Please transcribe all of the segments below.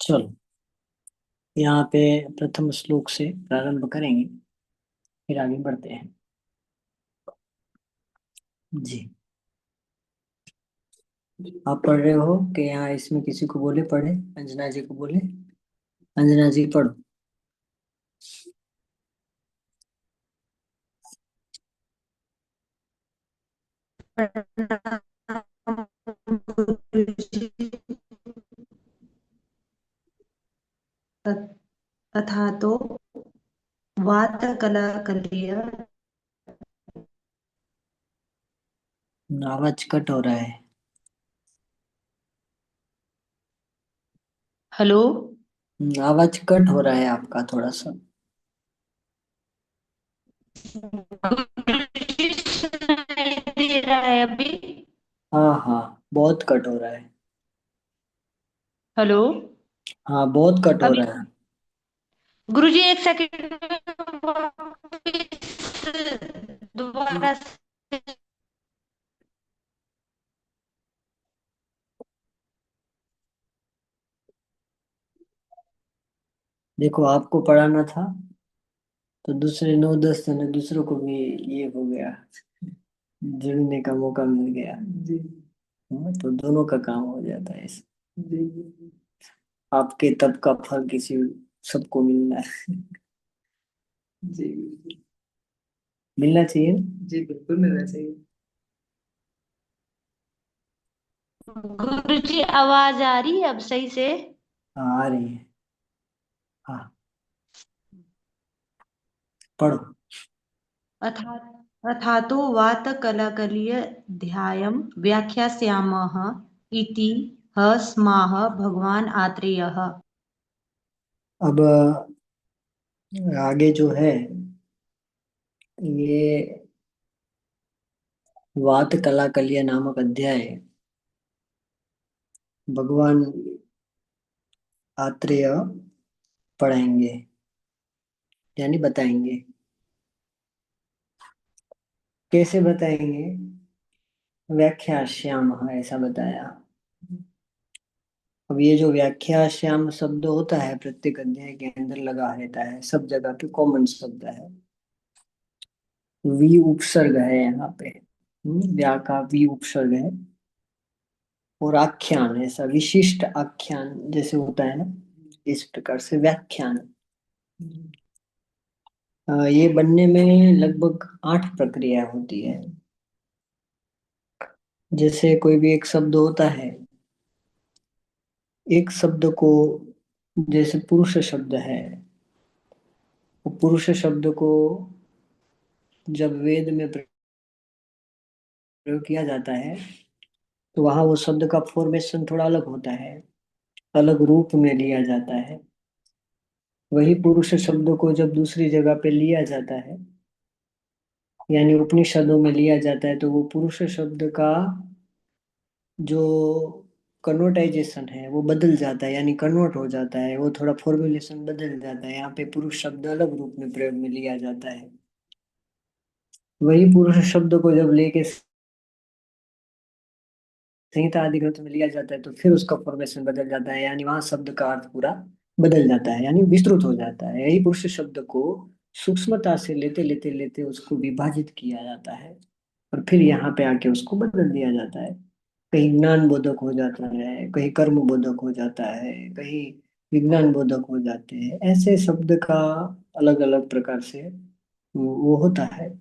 चलो, यहाँ पे प्रथम श्लोक से प्रारंभ करेंगे, फिर आगे बढ़ते हैं। जी। आप पढ़ रहे हो कि यहाँ इसमें किसी को बोले? पढ़े, अंजना जी को बोले। अंजना जी पढ़ो। तथा तो वातकलाकलीय। आवाज कट हो रहा है। हेलो। आवाज कट हो रहा है आपका थोड़ा सा। सुनाई दे रहा है अभी? हाँ हाँ, बहुत कट हो रहा है। हेलो। हाँ, बहुत कट हो अभी रहा है। गुरुजी एक सेकंड वापस दोबारा से। देखो, आपको पढ़ाना था तो दूसरे 9-10 जने दूसरों को भी ये हो गया, जुड़ने का मौका मिल गया जी। तो दोनों का काम हो जाता है इससे जी। आपके तब का फल किसी सबको मिलना है जी। मिलना चाहिए जी, बिल्कुल मिलना चाहिए। गुरुजी आवाज आ रही है अब सही से? हाँ, आ रही है। हाँ, पढ़ो। अथा अथातो वातकलकलीय ध्यायं व्याख्यास्यामः इति ह स्माः भगवान आत्रेयः। अब आगे जो है ये वात कला कलिया नामक अध्याय भगवान आत्रेय पढ़ाएंगे, यानी बताएंगे। कैसे बताएंगे? व्याख्या श्याम ऐसा बताया। अब ये जो व्याख्या श्याम शब्द होता है प्रत्येक अध्याय के अंदर लगा रहता है, सब जगह पे कॉमन शब्द है। वी उपसर्ग है यहाँ पे। व्या का वी उपसर्ग है। और आख्यान, ऐसा विशिष्ट आख्यान जैसे होता है ना, इस प्रकार से व्याख्यान। ये बनने में लगभग 8 प्रक्रिया होती है। जैसे कोई भी एक शब्द होता है, एक शब्द को, जैसे पुरुष शब्द है, वो पुरुष शब्द को जब वेद में प्रयोग किया जाता है तो वहां वो शब्द का फॉर्मेशन थोड़ा अलग होता है, अलग रूप में लिया जाता है। वही पुरुष शब्द को जब दूसरी जगह पे लिया जाता है, यानी उपनिषदों में लिया जाता है, तो वो पुरुष शब्द का जो कन्वर्टाइजेशन है वो बदल जाता है, यानी कन्वर्ट हो जाता है, वो थोड़ा फॉर्मुलेशन बदल जाता है। यहाँ पे पुरुष शब्द अलग रूप में प्रयोग में लिया जाता है। वही पुरुष शब्द को जब लेके संहिता आदि ग्रंथ में लिया जाता है तो फिर उसका फॉर्मेशन बदल जाता है, यानी वहां शब्द का अर्थ पूरा बदल जाता है, यानी विस्तृत हो जाता है। यही पुरुष शब्द को सूक्ष्मता से लेते लेते लेते उसको विभाजित किया जाता है, और फिर यहाँ पे आके उसको बदल दिया जाता है। कहीं ज्ञान बोधक हो जाता है, कहीं कर्म बोधक हो जाता है, कहीं विज्ञान बोधक हो जाते हैं। ऐसे शब्द का अलग अलग प्रकार से वो होता है।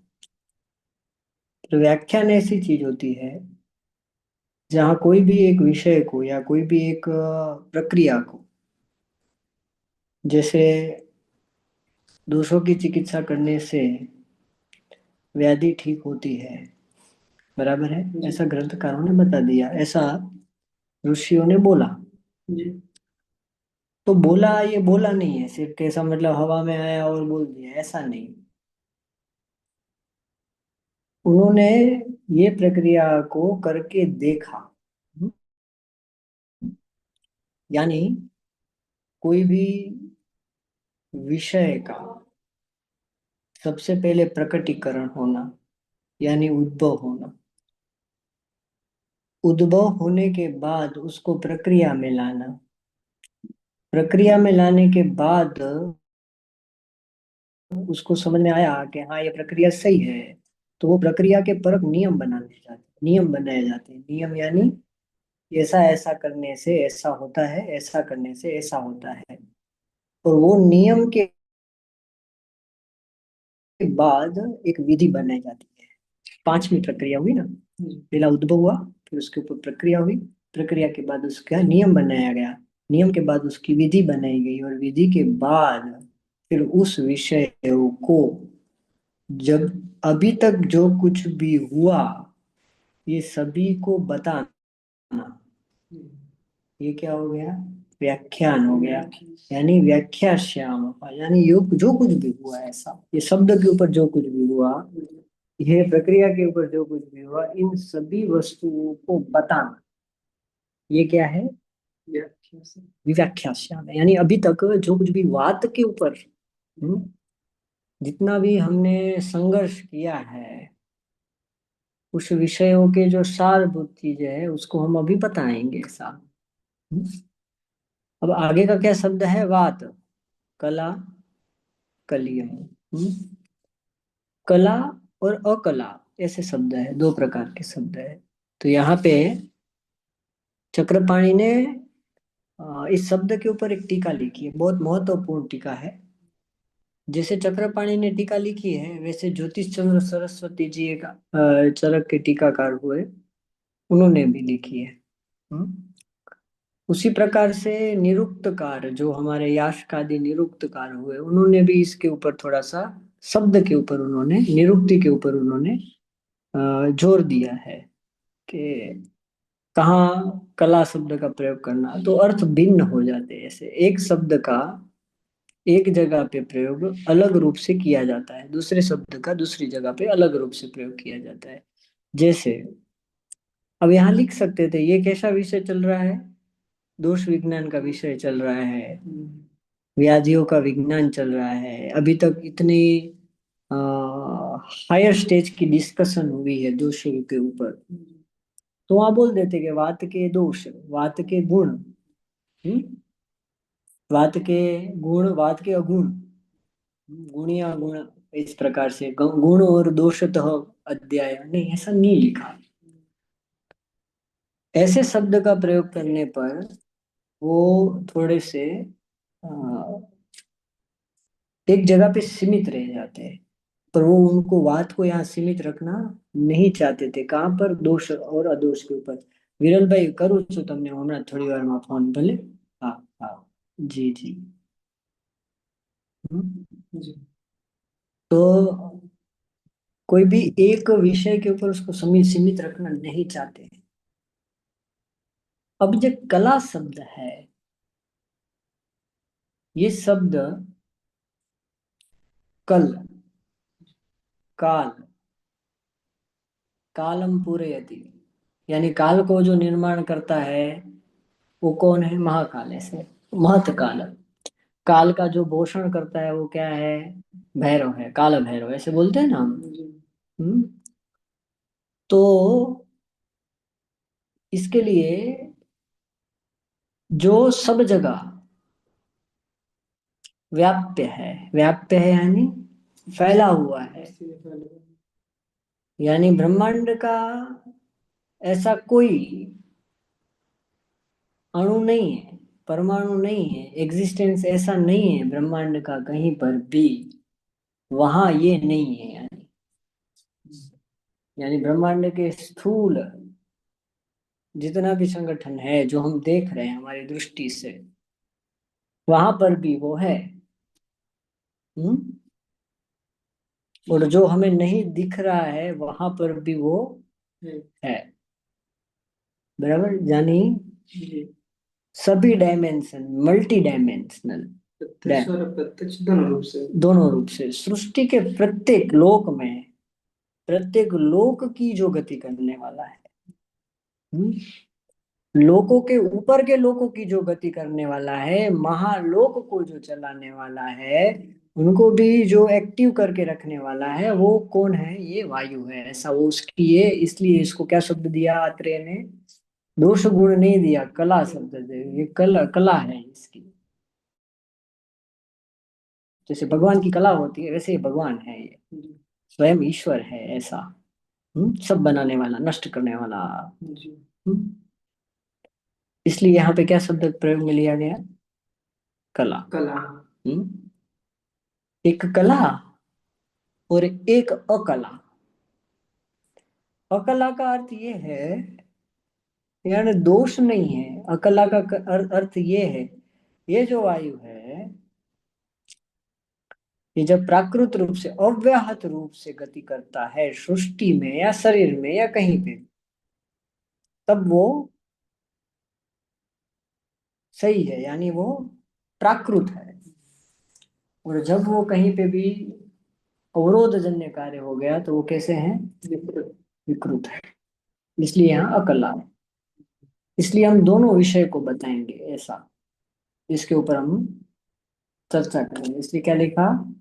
तो व्याख्यान ऐसी चीज होती है जहाँ कोई भी एक विषय को या कोई भी एक प्रक्रिया को, जैसे दोषों की चिकित्सा करने से व्याधि ठीक होती है, बराबर है, ऐसा ग्रंथकारों ने बता दिया, ऐसा ऋषियों ने बोला जी। तो बोला, ये बोला नहीं है सिर्फ कैसा, मतलब हवा में आया और बोल दिया, ऐसा नहीं। उन्होंने ये प्रक्रिया को करके देखा। यानी कोई भी विषय का सबसे पहले प्रकटीकरण होना, यानी उद्भव होना, उद्भव होने के बाद उसको प्रक्रिया में लाना, प्रक्रिया में लाने के बाद उसको समझ में आया कि हाँ ये प्रक्रिया सही है, तो वो प्रक्रिया के परक नियम बनाने जाते, नियम बनाए जाते हैं। नियम यानी ऐसा ऐसा करने से ऐसा होता है, ऐसा करने से ऐसा होता है। और वो नियम के बाद एक विधि बनाई जाती है। पांचवी प्रक्रिया हुई ना, पहला उद्भव हुआ, फिर उसके ऊपर प्रक्रिया हुई, प्रक्रिया के बाद उसका नियम बनाया गया, नियम के बाद उसकी विधि बनाई गई, और विधि के बाद फिर उस विषय को, जब अभी तक जो कुछ भी हुआ ये सभी को बताना, ये क्या हो गया, व्याख्यान हो गया। यानी व्याख्या श्याम, यानी योग जो कुछ भी हुआ ऐसा, ये शब्द के ऊपर जो कुछ भी हुआ, ये प्रक्रिया के ऊपर जो कुछ भी हुआ, इन सभी वस्तुओं को बताना, ये क्या है, व्याख्या श्याम है। यानी अभी तक जो कुछ भी बात के ऊपर, हम्म, जितना भी हमने संघर्ष किया है, उस विषयों के जो सारभूत चीजें है उसको हम अभी बताएंगे साहब। अब आगे का क्या शब्द है, वात, कला, कलियम। कला और अकला ऐसे शब्द है, दो प्रकार के शब्द है। तो यहाँ पे चक्रपाणि ने इस शब्द के ऊपर एक टीका लिखी है, बहुत महत्वपूर्ण टीका है। जैसे चक्रपाणि ने टीका लिखी है, वैसे ज्योतिष चंद्र सरस्वती जी एक चरक के टीकाकार हुए, उन्होंने भी लिखी है। हम्म। उसी प्रकार से निरुक्तकार, जो हमारे यास्कादि निरुक्तकार हुए, उन्होंने भी इसके ऊपर थोड़ा सा, शब्द के ऊपर उन्होंने, निरुक्ति के ऊपर उन्होंने जोर दिया है कि कहाँ कला शब्द का प्रयोग करना, तो अर्थ भिन्न हो जाते हैं। ऐसे एक शब्द का एक जगह पे प्रयोग अलग रूप से किया जाता है, दूसरे शब्द का दूसरी जगह पे अलग रूप से प्रयोग किया जाता है। जैसे अब यहाँ लिख सकते थे, ये कैसा विषय चल रहा है, दोष विज्ञान का विषय चल रहा है, व्याधियों का विज्ञान चल रहा है। अभी तक इतनी हायर स्टेज की डिस्कशन हुई है दोषों के ऊपर, तो वहां बोल देते कि वात के दोष, वात के गुण, वात के गुण, वात के अगुण, गुणिया गुण, इस प्रकार से गुण और दोषतः अध्याय, नहीं ऐसा नहीं लिखा। ऐसे शब्द का प्रयोग करने पर वो थोड़े से अ, एक जगह पे सीमित रह जाते हैं, पर वो उनको बात को यहाँ सीमित रखना नहीं चाहते थे। कहाँ पर, दोष और अदोष के ऊपर। विरल भाई करूँ છું તમને હમણાં થોડી વારમાં ફોન, ભલે? हाँ हाँ, जी जी। जी। तो कोई भी एक विषय के ऊपर उसको सीमित रखना नहीं चाहते। अब जो कला शब्द है, ये शब्द कल, काल, कालम पूरयति, यानी काल को जो निर्माण करता है वो कौन है, महाकाल। ऐसे महत काल, काल का जो पोषण करता है वो क्या है, भैरव है, काल भैरव, ऐसे बोलते हैं ना हम। हम्म। तो इसके लिए जो सब जगह व्याप्य है, व्याप्य है यानी फैला हुआ है, यानी ब्रह्मांड का ऐसा कोई अणु नहीं है, परमाणु नहीं है, एग्जिस्टेंस ऐसा नहीं है ब्रह्मांड का कहीं पर भी, वहां ये नहीं है। यानी ब्रह्मांड के स्थूल जितना भी संगठन है जो हम देख रहे हैं हमारी दृष्टि से, वहां पर भी वो है। हम्म। और जो हमें नहीं दिख रहा है वहां पर भी वो है। बराबर, यानी सभी डायमेंशन, मल्टी डायमेंशनल, प्रत्यक्ष और अप्रत्यक्ष दोनों रूप से, दोनों रूप से सृष्टि के प्रत्येक लोक में, प्रत्येक लोक की जो गति करने वाला है, लोकों के ऊपर के लोकों की जो गति करने वाला है, महालोक को जो चलाने वाला है, उनको भी जो एक्टिव करके रखने वाला है, वो कौन है, ये वायु है। ऐसा वो उसकी ये, इसलिए इसको क्या शब्द दिया आत्रेय ने, दोष गुण नहीं दिया, कला शब्द दे, ये कला, कला है इसकी। जैसे भगवान की कला होती है वैसे ही भगवान है, ये स्वयं ईश्वर है ऐसा। सब बनाने वाला, नष्ट करने वाला। हम्म, इसलिए यहाँ पे क्या शब्द प्रयोग में लिया गया? कला। कला। एक कला और एक अकला। अकला का अर्थ ये है, यानी दोष नहीं है। अकला का अर्थ ये है, ये जो वायु है, ये जब प्राकृत रूप से, अव्याहत रूप से गति करता है सृष्टि में या शरीर में या कहीं पे, तब वो सही है, यानी वो प्राकृत है। और जब वो कहीं पे भी अवरोध जन्य कार्य हो गया तो वो कैसे हैं? विकृत। विकृत है। इसलिए यहाँ अकला है। इसलिए हम दोनों विषय को बताएंगे ऐसा, इसके ऊपर हम चर्चा करेंगे। इसलिए क्या लिखा?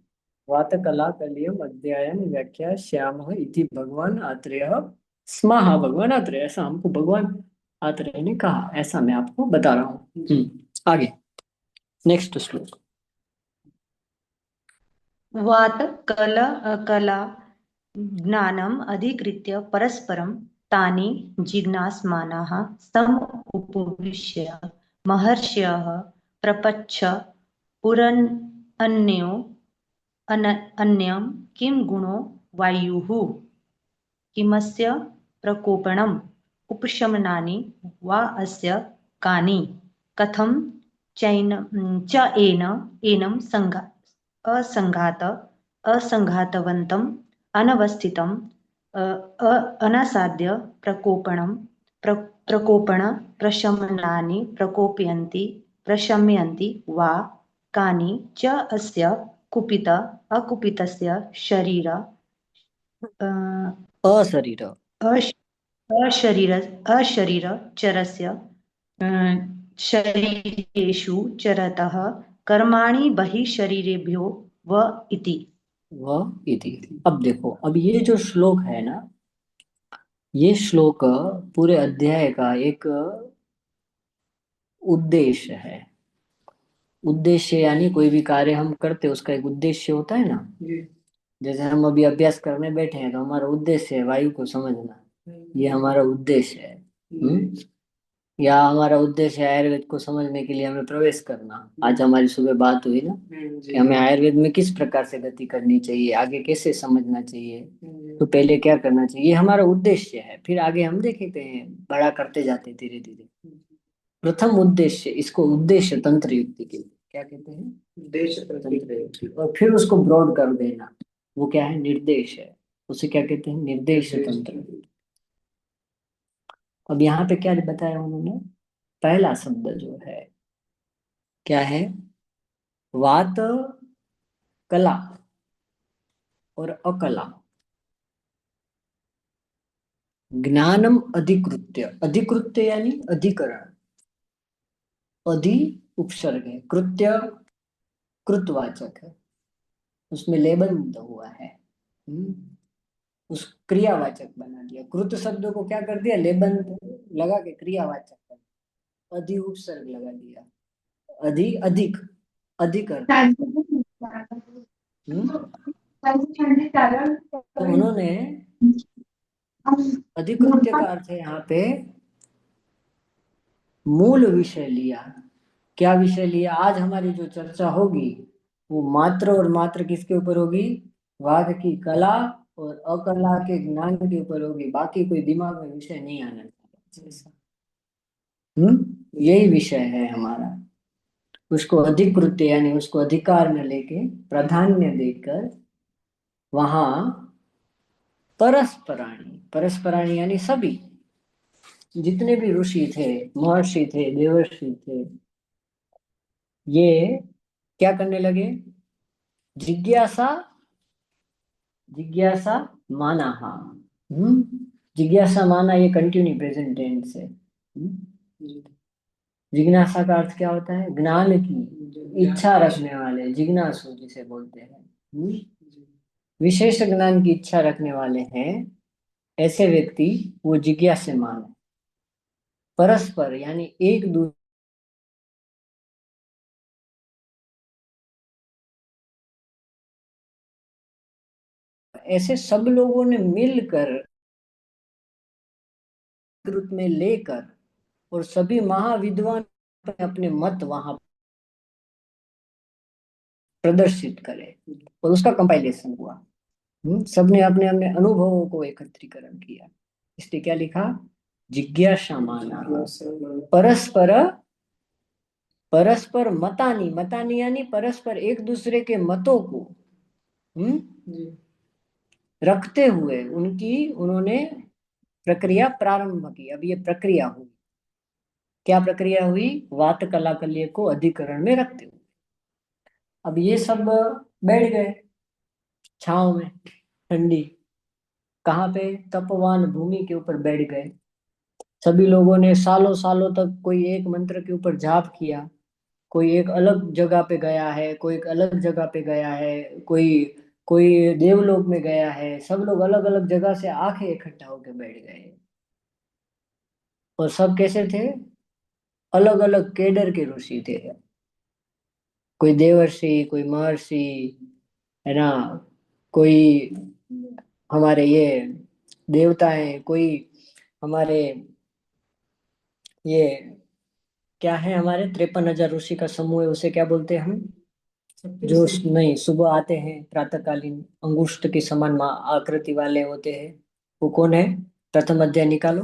वात कला कलियम अध्यायन व्याख्या श्याम इति भगवान आत्रेय स्माहा, भगवान आत्रेय, ऐसा हमको भगवान आत्रेय ने कहा, ऐसा मैं आपको बता रहा हूँ। आगे नेक्स्ट श्लोक। वात कल कला ज्ञानम् अधिकृत्य परस्परं तानि जिज्ञासमानाः सम उपविश्य महर्षयः प्रपच्छ पुरन्यो अन्यं किं गुणो वायुः किमस्य प्रकोपणम् उपशमनानि वा अस्य कानि कथं च एनं असङ्घातवन्तम् अनवस्थितम् अनासाद्य प्रकोपण प्रशमनानि प्रशमयन्ति वा कानि च अस्य कुपित अकुपितस्य शरीर अशरीर। अश- अशरीरचरस्य शरीरेषु चरतः कर्माणि बहिः शरीरेभ्यो व इति। वह इति। अब देखो, अब ये जो श्लोक है ना, ये श्लोक पूरे अध्याय का एक उद्देश्य है। उद्देश्य यानी कोई भी कार्य हम करते हैं उसका एक उद्देश्य होता है ना। जैसे हम अभी अभ्यास करने बैठे हैं तो हमारा उद्देश्य है वायु को समझना, ये हमारा उद्देश्य है। या हमारा उद्देश्य है आयुर्वेद को समझने के लिए हमें प्रवेश करना। आज हमारी सुबह बात हुई ना कि हमें आयुर्वेद में किस प्रकार से गति करनी चाहिए, आगे कैसे समझना चाहिए, तो पहले क्या करना चाहिए, ये हमारा उद्देश्य है। फिर आगे हम देखते हैं, बड़ा करते जाते हैं धीरे धीरे। प्रथम उद्देश्य, इसको उद्देश्य तंत्र युक्ति के क्या कहते हैं? उद्देश्य तंत्र युक्ति। और फिर उसको ब्रॉड कर देना, वो क्या है? निर्देश है। उसे क्या कहते हैं? निर्देश तंत्र। अब यहाँ पे क्या बताया उन्होंने? पहला शब्द जो है क्या है? वात कला और अकला। ज्ञानम अधिकृत्य, अधिकृत्य यानी अधिकरण। अधि उपसर्ग है, कृत्य कृतवाचक है, उसमें लेबंध हुआ है। उस क्रियावाचक बना दिया। कृत शब्द को क्या कर दिया? लेबंध लगा के क्रियावाचक कर दिया। अधि उपसर्ग लगा दिया। अधि अधिक, अधिक अर्थ। तो उन्होंने अधिकृत्य का अर्थ है यहाँ पे मूल विषय लिया। क्या विषय लिया? आज हमारी जो चर्चा होगी वो मात्र और मात्र किसके ऊपर होगी? वाद की कला और अकला के ज्ञान के ऊपर होगी। बाकी कोई दिमाग में विषय नहीं आना चाहिए। यही विषय है हमारा। उसको अधिकृत्य यानी उसको अधिकार में लेके प्राधान्य देकर वहां परस्पराणी, परस्पराणी यानी सभी जितने भी ऋषि थे, महर्षि थे, देवर्षि थे, ये क्या करने लगे? जिज्ञासा, जिज्ञासा माना। हाँ, जिज्ञासा माना, ये कंटिन्यू प्रेजेंट टेंस है। जिज्ञासा का अर्थ क्या होता है? ज्ञान की इच्छा रखने वाले, जिज्ञासु जिसे बोलते हैं। विशेष ज्ञान की इच्छा रखने वाले हैं ऐसे व्यक्ति, वो जिज्ञासमान है। परस्पर यानी एक दूसरे ऐसे सब लोगों ने मिलकर रूप में लेकर और सभी महाविद्वान अपने मत वहां प्रदर्शित करे और उसका कंपाइलेशन हुआ। सबने अपने अपने अनुभवों को एकत्रीकरण किया। इसलिए क्या लिखा? जिज्ञासा माना परस्पर परस्पर मतानी, मतानी यानी परस्पर एक दूसरे के मतों को रखते हुए उन्होंने प्रक्रिया प्रारंभ की। अब ये प्रक्रिया हुई, क्या प्रक्रिया हुई? वात कलाकल्य को अधिकरण में रखते हुए अब ये सब बैठ गए छांव में, ठंडी, कहाँ पे? तपवान भूमि के ऊपर बैठ गए। सभी लोगों ने सालों सालों तक कोई एक मंत्र के ऊपर जाप किया, कोई एक अलग जगह पे गया है, कोई एक अलग जगह पे गया है, कोई कोई देवलोक में गया है। सब लोग अलग अलग जगह से आके इकट्ठा होके बैठ गए। और सब कैसे थे? अलग अलग केडर के ऋषि थे। कोई देवर्षि, कोई महर्षि, है ना, कोई हमारे ये देवता है, कोई हमारे ये क्या है, हमारे 53,000 ऋषि का समूह है, उसे क्या बोलते हैं हम? जो नहीं, सुबह आते हैं प्रातःकालीन, अंगुष्ठ के समान आकृति वाले होते हैं, वो कौन है? प्रथम अध्याय निकालो।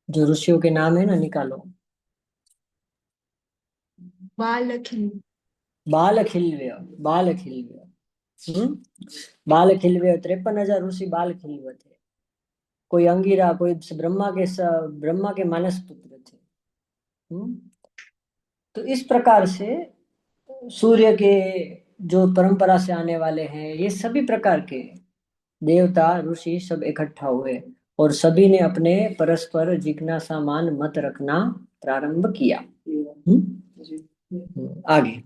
जो ऋषियों के नाम है ना, निकालो। बालखिल्य, बालखिल्य। बालखिल्य, 53,000 ऋषि बालखिल्य थे। कोई अंगिरा, कोई ब्रह्मा के मानस पुत्र थे। तो इस प्रकार से सूर्य के जो परंपरा से आने वाले हैं, ये सभी प्रकार के देवता ऋषि सब इकट्ठा हुए और सभी ने अपने परस्पर जिज्ञासामान मत रखना प्रारंभ किया। आगे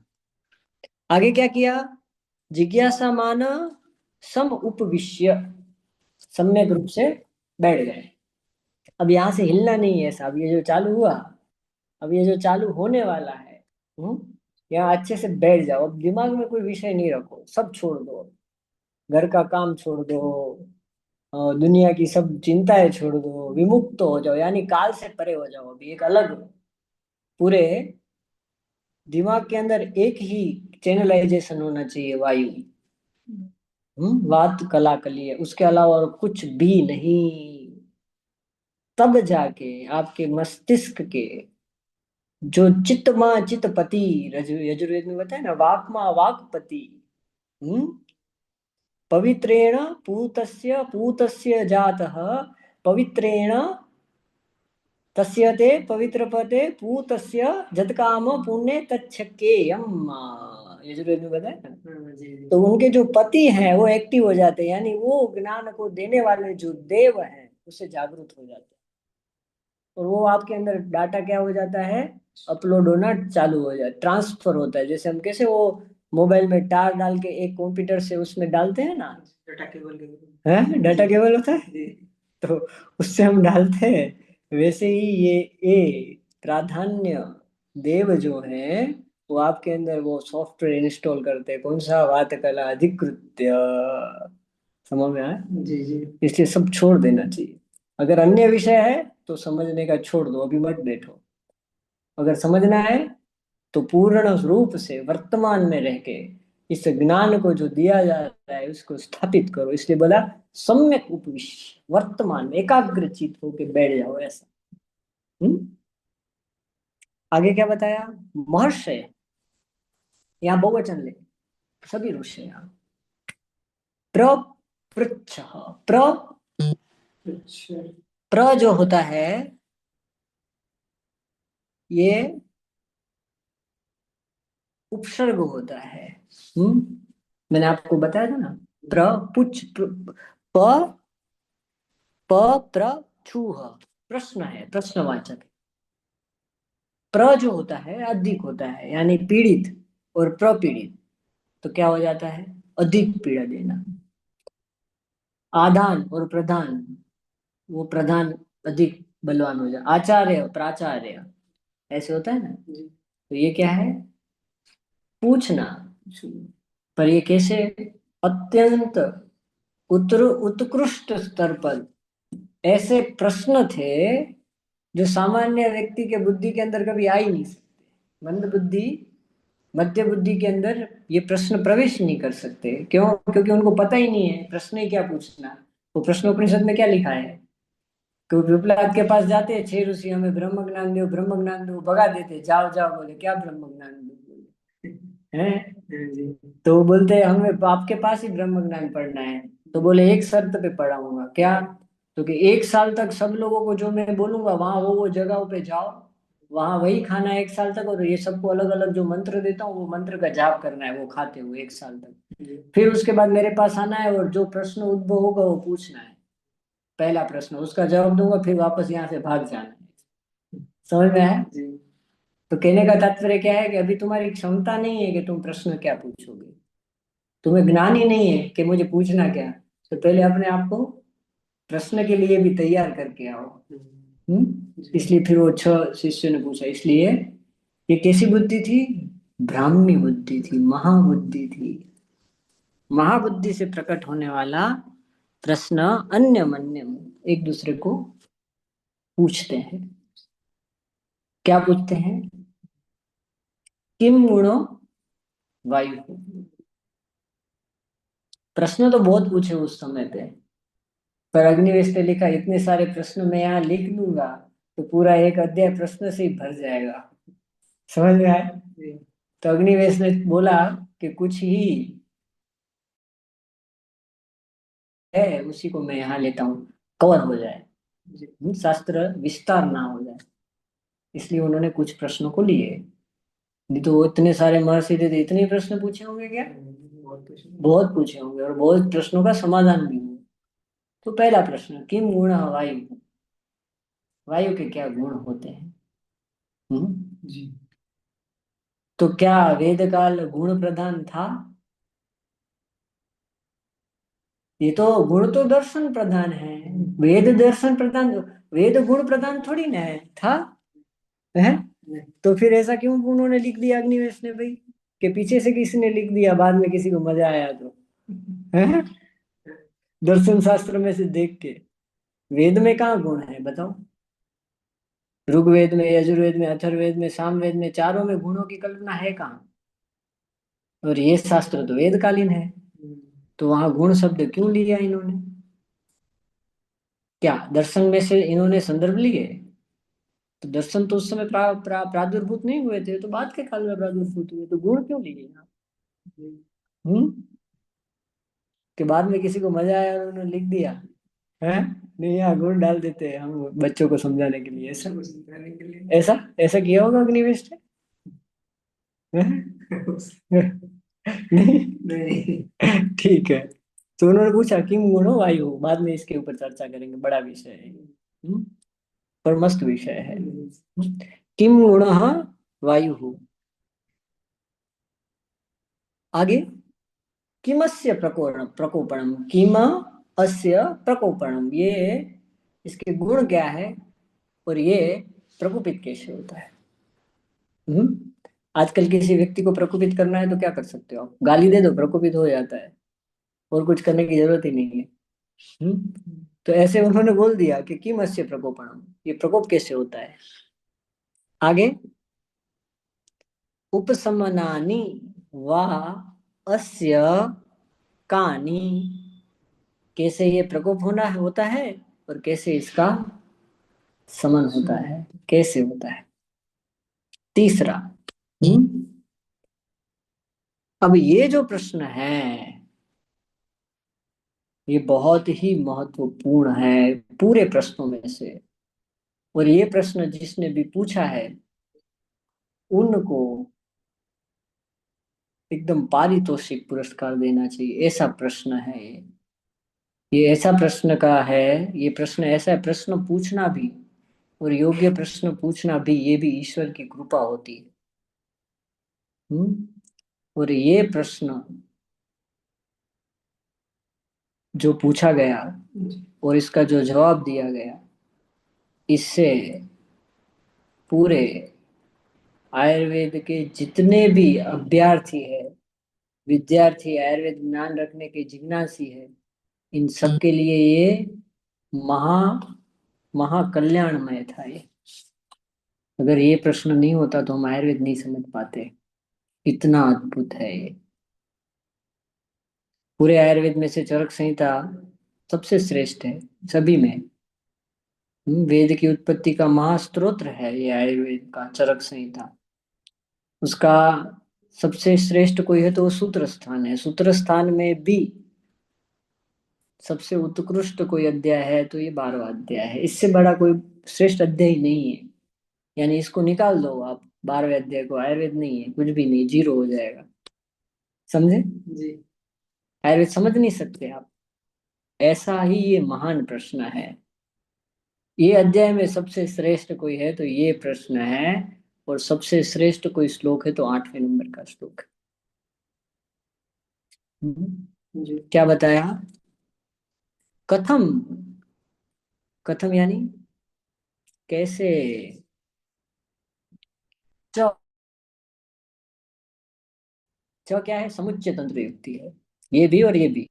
आगे क्या किया? जिज्ञासामान सम उपविश्य, सम्यक रूप से बैठ गए। अब यहाँ से हिलना नहीं है साहब, ये जो चालू हुआ, अब ये जो चालू होने वाला है, यहाँ अच्छे से बैठ जाओ। अब दिमाग में कोई विषय नहीं रखो, सब छोड़ दो, घर का काम छोड़ दो, दुनिया की सब चिंताएं छोड़ दो, विमुक्त हो जाओ, यानी काल से परे हो जाओ। अभी एक अलग पूरे दिमाग के अंदर एक ही चैनलाइजेशन होना चाहिए, वायु, वात कला कलिए, उसके अलावा और कुछ भी नहीं। तब जाके आपके मस्तिष्क के जो चित्तमा चित्तपति, यजुर्वेद में बताया ना, वाक्मा वाक्पति, पवित्रेण पूतस्य पूतस्य जातः पवित्रेण तस्य ते पवित्रपते पूतस्य जतकाम पुण्य तच्छकेयम, यजुर्वेद में बताया ना। तो उनके जो पति हैं वो एक्टिव हो जाते हैं, यानी वो ज्ञान को देने वाले जो देव हैं उससे जागरूक हो जाते हैं, और वो आपके अंदर डाटा क्या हो जाता है? अपलोड होना चालू हो जाए, ट्रांसफर होता है। जैसे हम कैसे वो मोबाइल में तार डाल के एक कंप्यूटर से उसमें डालते हैं ना, डाटा केबल है, डाटा केबल होता है, तो उससे हम डालते हैं। वैसे ही ये प्राधान्य देव जो है वो आपके अंदर वो सॉफ्टवेयर इंस्टॉल करते हैं। कौन सा? वात कला अधिकृत्य। समझ में आया? जी जी। इसलिए सब छोड़ देना चाहिए। अगर अन्य विषय है तो समझने का छोड़ दो, अभी मत बैठो। अगर समझना है तो पूर्ण रूप से वर्तमान में रह के इस ज्ञान को जो दिया जा रहा है उसको स्थापित करो। इसलिए बोला सम्यक उपविश, वर्तमान में एकाग्रचित होके बैठ जाओ ऐसा। आगे क्या बताया? महर्षि, यहाँ बहुवचन ले, सभी ऋषि यहाँ। प्रपृच्छ, प्र प्र जो होता है ये उपसर्ग होता है। मैंने आपको बताया था ना, प्र पुच्छ प प प्र छूह, प्रश्न है, प्रश्नवाचक। प्र जो होता है अधिक होता है, यानी पीड़ित और प्रपीड़ित, तो क्या हो जाता है? अधिक पीड़ा देना। आदान और प्रधान, वो प्रधान अधिक बलवान हो जाए। आचार्य प्राचार्य, ऐसे होता है ना। तो ये क्या है? पूछना, पर ये कैसे? अत्यंत उत्कृष्ट स्तर पर ऐसे प्रश्न थे जो सामान्य व्यक्ति के बुद्धि के अंदर कभी आ ही नहीं सकते। मंद बुद्धि, मध्य बुद्धि के अंदर ये प्रश्न प्रवेश नहीं कर सकते। क्यों? क्योंकि उनको पता ही नहीं है प्रश्न ही क्या पूछना। वो प्रश्नोपनिषद में क्या लिखा है? तो पिपलाद के पास जाते हैं 6 ऋषि, हमें ब्रह्म ज्ञान दो, ब्रह्म ज्ञान दो, भगा देते, जाओ जाओ, बोले क्या ब्रह्म ज्ञान दो, बोले हैं। तो वो बोलते हैं हमें आपके पास ही ब्रह्म ज्ञान पढ़ना है। तो बोले एक शर्त पे पढ़ाऊंगा, क्या? तो कि 1 साल तक सब लोगों को जो मैं बोलूंगा वहां वो जगहों पे जाओ, वहां वही खाना है 1 साल तक, और ये सबको अलग अलग जो मंत्र देता हूँ वो मंत्र का जाप करना है वो खाते हुए 1 साल तक। फिर उसके बाद मेरे पास आना है और जो प्रश्न उद्भव होगा वो पूछना है। पहला प्रश्न, उसका जवाब दूंगा, फिर वापस यहाँ से भाग जाना है। समझ में आया? तो कहने का तात्पर्य क्या है कि अभी तुम्हारी क्षमता नहीं है कि तुम प्रश्न क्या पूछोगे, तुम्हें ज्ञान ही नहीं है कि मुझे पूछना क्या। तो पहले अपने आप को प्रश्न के लिए भी तैयार करके आओ। इसलिए फिर वो 6 शिष्यों ने पूछा, इसलिए ये कैसी बुद्धि थी? ब्राह्मी बुद्धि थी, महाबुद्धि थी। महाबुद्धि से प्रकट होने वाला प्रश्न अन्य मन्य एक दूसरे को पूछते हैं। क्या पूछते हैं? किम गुणो वायु। प्रश्न तो बहुत पूछे उस समय पे, पर अग्निवेश ने लिखा इतने सारे प्रश्न मैं यहाँ लिख लूंगा तो पूरा एक अध्याय प्रश्न से ही भर जाएगा। समझ में आया? तो अग्निवेश ने बोला कि कुछ ही है उसी को मैं यहाँ लेता हूँ, कवर हो जाए, शास्त्र विस्तार ना हो जाए। इसलिए उन्होंने कुछ प्रश्नों को लिए। नहीं तो वो इतने सारे महर्षि थे तो इतने प्रश्न पूछे होंगे क्या? बहुत पूछे होंगे, और बहुत प्रश्नों का समाधान भी होगा। तो पहला प्रश्न, किम गुण वायु। वायु के क्या गुण होते हैं? जी। तो क्या वेद काल गुण प्रधान था? ये तो गुण तो दर्शन प्रधान है। वेद दर्शन प्रधान, वेद गुण प्रधान थोड़ी ना है था, है? तो फिर ऐसा क्यों उन्होंने लिख दिया अग्निवेश ने भाई, कि पीछे से किसी ने लिख दिया, बाद में किसी को मजा आया तो, है? दर्शन शास्त्र में से देख के वेद में कहाँ गुण है बताओ? ऋग्वेद में, यजुर्वेद में, अथर्ववेद में, सामवेद में, चारों में गुणों की कल्पना है कहाँ? और ये शास्त्र तो वेदकालीन है, तो वहां गुण शब्द क्यों लिया इन्होंने? क्या दर्शन में से इन्होंने संदर्भ लिए? तो दर्शन तो उस समय प्रादुर्भूत नहीं हुए थे, तो बाद के काल में प्रादुर्भूत हुए, तो गुण क्यों लिए यहाँ? हम्म के बाद में किसी को मजा आया और उन्होंने लिख दिया, है? नहीं, यहाँ गुण डाल देते हैं हम बच्चों को समझाने के लिए, ऐसा ऐसा ऐसा किया होगा अग्निवेश ने? नहीं नहीं, ठीक है। तो उन्होंने पूछा किम गुणो वायु, बाद में इसके ऊपर चर्चा करेंगे, बड़ा विषय है। पर मस्त विषय है। किम गुण वायु। आगे, किमस्य प्रकोपणम, किम अस्य प्रकोपणम, ये इसके गुण क्या है और ये प्रकोपित कैसे होता है? हम्म आजकल किसी व्यक्ति को प्रकोपित करना है तो क्या कर सकते हो आप? गाली दे दो, प्रकोपित हो जाता है, और कुछ करने की जरूरत ही नहीं है। तो ऐसे उन्होंने बोल दिया कि किम अस्य प्रकोपणम, ये प्रकोप कैसे होता है? आगे, उपशमनानि वा अस्य कानि, कैसे ये प्रकोप होना होता है और कैसे इसका समन होता है, कैसे होता है? तीसरा, अब ये जो प्रश्न है ये बहुत ही महत्वपूर्ण है पूरे प्रश्नों में से, और ये प्रश्न जिसने भी पूछा है उनको एकदम पारितोषिक पुरस्कार देना चाहिए, ऐसा प्रश्न है ये ऐसा प्रश्न का है, ये प्रश्न ऐसा है, प्रश्न पूछना भी और योग्य प्रश्न पूछना भी, ये भी ईश्वर की कृपा होती है। और ये प्रश्न जो पूछा गया और इसका जो जवाब दिया गया, इससे पूरे आयुर्वेद के जितने भी अभ्यर्थी है, विद्यार्थी, आयुर्वेद ज्ञान रखने के जिज्ञासी है, इन सब के लिए ये महा महाकल्याणमय था ये। अगर ये प्रश्न नहीं होता तो हम आयुर्वेद नहीं समझ पाते। इतना अद्भुत है ये। पूरे आयुर्वेद में से चरक संहिता सबसे श्रेष्ठ है सभी में। वेद की उत्पत्ति का महास्त्रोत्र है ये आयुर्वेद का चरक संहिता। उसका सबसे श्रेष्ठ कोई है तो वो सूत्र स्थान है। सूत्र स्थान में भी सबसे उत्कृष्ट कोई अध्याय है तो ये 12वां अध्याय है। इससे बड़ा कोई श्रेष्ठ अध्याय नहीं है। यानी इसको निकाल दो आप, 12वें अध्याय को, आयुर्वेद नहीं है, कुछ भी नहीं, जीरो हो जाएगा। समझे जी? आयुर्वेद समझ नहीं सकते आप। ऐसा ही ये महान प्रश्न है। ये अध्याय में सबसे श्रेष्ठ कोई है तो ये प्रश्न है, और सबसे श्रेष्ठ कोई श्लोक है तो 8वें नंबर का श्लोक है। जी क्या बताया? कथम। कथम यानी कैसे। च। च क्या है? समुच्चय तंत्र युक्ति है। ये भी और ये भी,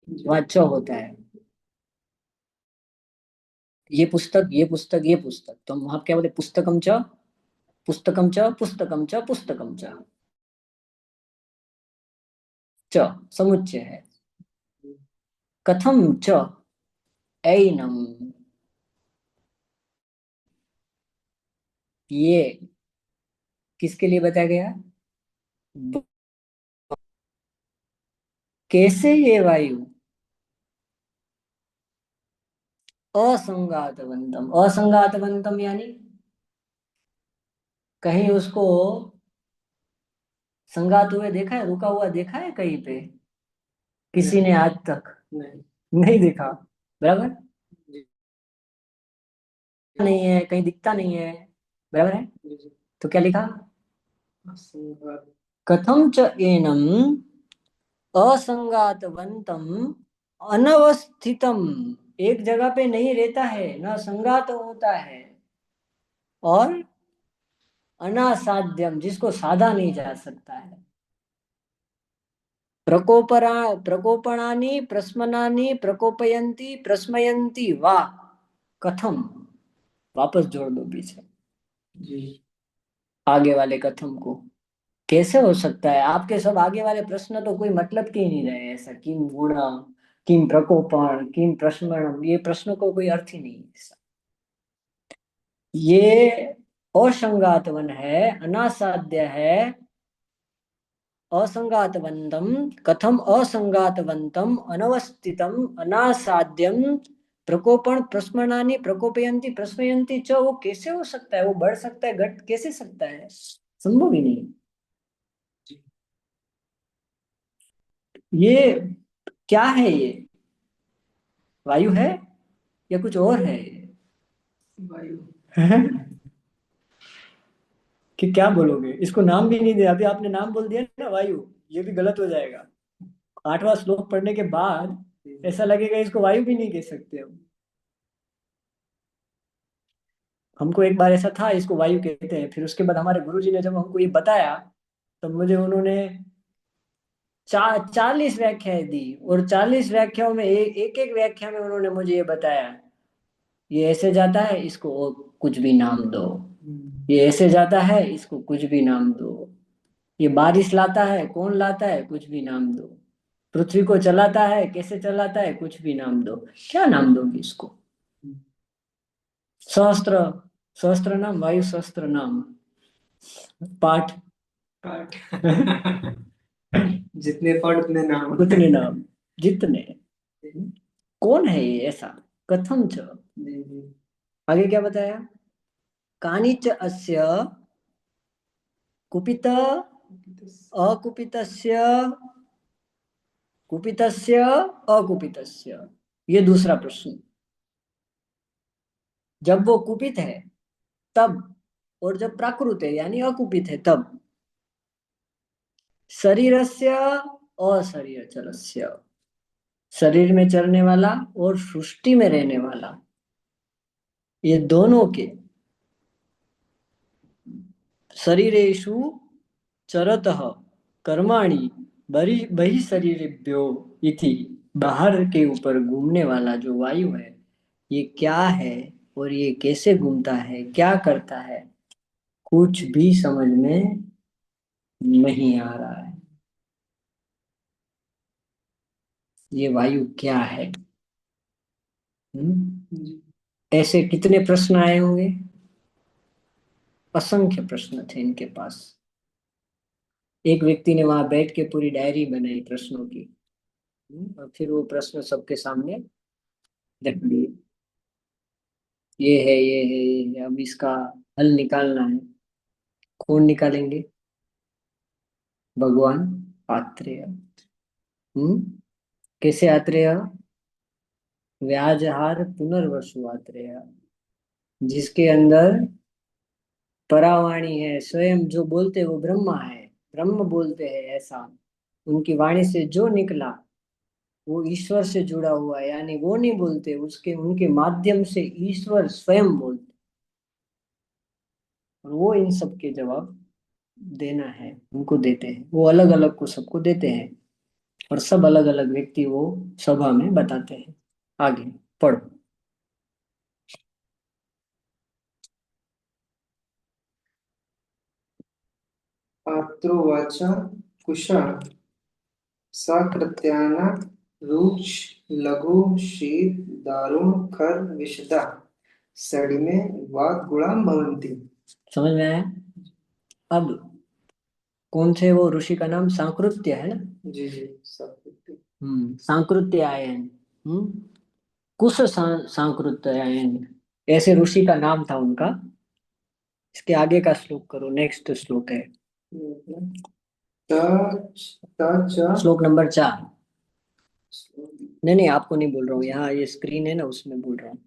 वहां च होता है। ये पुस्तक, ये पुस्तक, ये पुस्तक, तो हम वहां क्या बोले? पुस्तकम च, पुस्तकम च, पुस्तकम च, पुस्तकम च। च समुच्चय है। कथम च ऐनम, ये किसके लिए बताया गया? कैसे ये वायु असंगातवंतम। असंगातवंतम यानी कहीं उसको संगात हुए देखा है? रुका हुआ देखा है कहीं पे किसी ने आज तक? नहीं, नहीं देखा। बराबर, नहीं है, कहीं दिखता नहीं है। बराबर है। तो क्या लिखा? कथम च एनम असंगातवंतम अनवस्थितम। एक जगह पे नहीं रहता है, न संगात होता है, और अनासाध्यम, जिसको साधा नहीं जा सकता है। प्रकोपणानि प्रस्मनानि प्रकोपयंती प्रस्मयंती वा कथम। वापस जोड़ दो पीछे जी, आगे वाले कथम को। कैसे हो सकता है? आपके सब आगे वाले प्रश्न तो कोई मतलब के ही नहीं रहे। ऐसा किम गुण, किम प्रकोपण, किम प्रस्मरण, ये प्रश्न को कोई अर्थ ही नहीं है ऐसा। ये असंगातवन है, अनासाध्य है। असंगातवंतम, कथम असंगातवंतम अनवस्थितम अनासाध्यम प्रकोपण प्रस्मरणानि प्रकोपयंती प्रस्मयंती च, वो कैसे हो सकता है? वो बढ़ सकता है, घट कैसे सकता है? संभव ही नहीं। ये क्या है? ये वायु है या कुछ और है? वायु कि क्या बोलोगे? इसको नाम भी नहीं दिया। अभी आपने नाम बोल दिया ना वायु, ये भी गलत हो जाएगा। 8वां श्लोक पढ़ने के बाद ऐसा लगेगा इसको वायु भी नहीं कह सकते हम। हमको एक बार ऐसा था, इसको वायु कहते हैं। फिर उसके बाद हमारे गुरुजी ने जब हमको ये बताया, तब मुझे उन्होंने 40 व्याख्याएं दी, और 40 व्याख्याओं में एक एक व्याख्या में उन्होंने मुझे ये बताया, ये ऐसे जाता है, इसको कुछ भी नाम दो। ये ऐसे जाता है, इसको कुछ भी नाम दो। ये बारिश लाता है, कौन लाता है, कुछ भी नाम दो। पृथ्वी को चलाता है, कैसे चलाता है, कुछ भी नाम दो। क्या नाम दोगे इसको? सहस्त्र, सहस्त्र नाम, वायु सहस्त्र नाम। पाठ, पाठ जितने पढ़ उतने नाम, उतने नाम, जितने। कौन है ये ऐसा? कथम च। आगे क्या बताया? कानिच अस्य कुपित अकुपितस्य, कुपितस्य अकुपितस्य। ये दूसरा प्रश्न। जब वो कुपित है तब, और जब प्राकृत है यानी अकुपित है तब। शरीरस्य अशरीर चलस्य, शरीर में चलने वाला और सृष्टि में रहने वाला, ये दोनों के शरीरेषु चरतः कर्माणि बहि शरीरेभ्यो इति, बाहर के ऊपर घूमने वाला जो वायु है, ये क्या है और ये कैसे घूमता है, क्या करता है, कुछ भी समझ में नहीं आ रहा है। ये वायु क्या है? ऐसे कितने प्रश्न आए होंगे? असंख्य प्रश्न थे इनके पास। एक व्यक्ति ने वहां बैठ के पूरी डायरी बनाई प्रश्नों की। और फिर वो प्रश्न सबके सामने रख दिए। ये है, ये है, ये है, अब इसका हल निकालना है। कौन निकालेंगे? भगवान आत्रेय। कैसे आत्रेय? व्याजहार पुनर्वसु आत्रेय, जिसके अंदर परावाणी है, स्वयं जो बोलते हैं वो ब्रह्मा है, ब्रह्म बोलते हैं ऐसा। उनकी वाणी से जो निकला वो ईश्वर से जुड़ा हुआ है, यानी वो नहीं बोलते, उसके उनके माध्यम से ईश्वर स्वयं बोलते। और वो इन सब के जवाब देना है, उनको देते हैं, वो अलग अलग को सबको देते हैं। और सब अलग अलग व्यक्ति वो सभा में बताते हैं। आगे पढ़ो। आत्रोवाच कुशा सकृत्याना रुक्ष लघु शीत दारुण खर विशदा सड़िमे वात गुणाम भवन्ति। समझ में आया? अब कौन थे वो ऋषि? का नाम सांकृत्य है ना? जी जी सकृत्य। सांकृत्य आयन। कुश सांकृत्य आयन, ऐसे ऋषि का नाम था उनका। इसके आगे का श्लोक करो, नेक्स्ट श्लोक है श्लोक नंबर 4। नहीं नहीं, आपको नहीं बोल रहा हूँ, यहाँ ये स्क्रीन है ना, उसमें बोल रहा हूँ।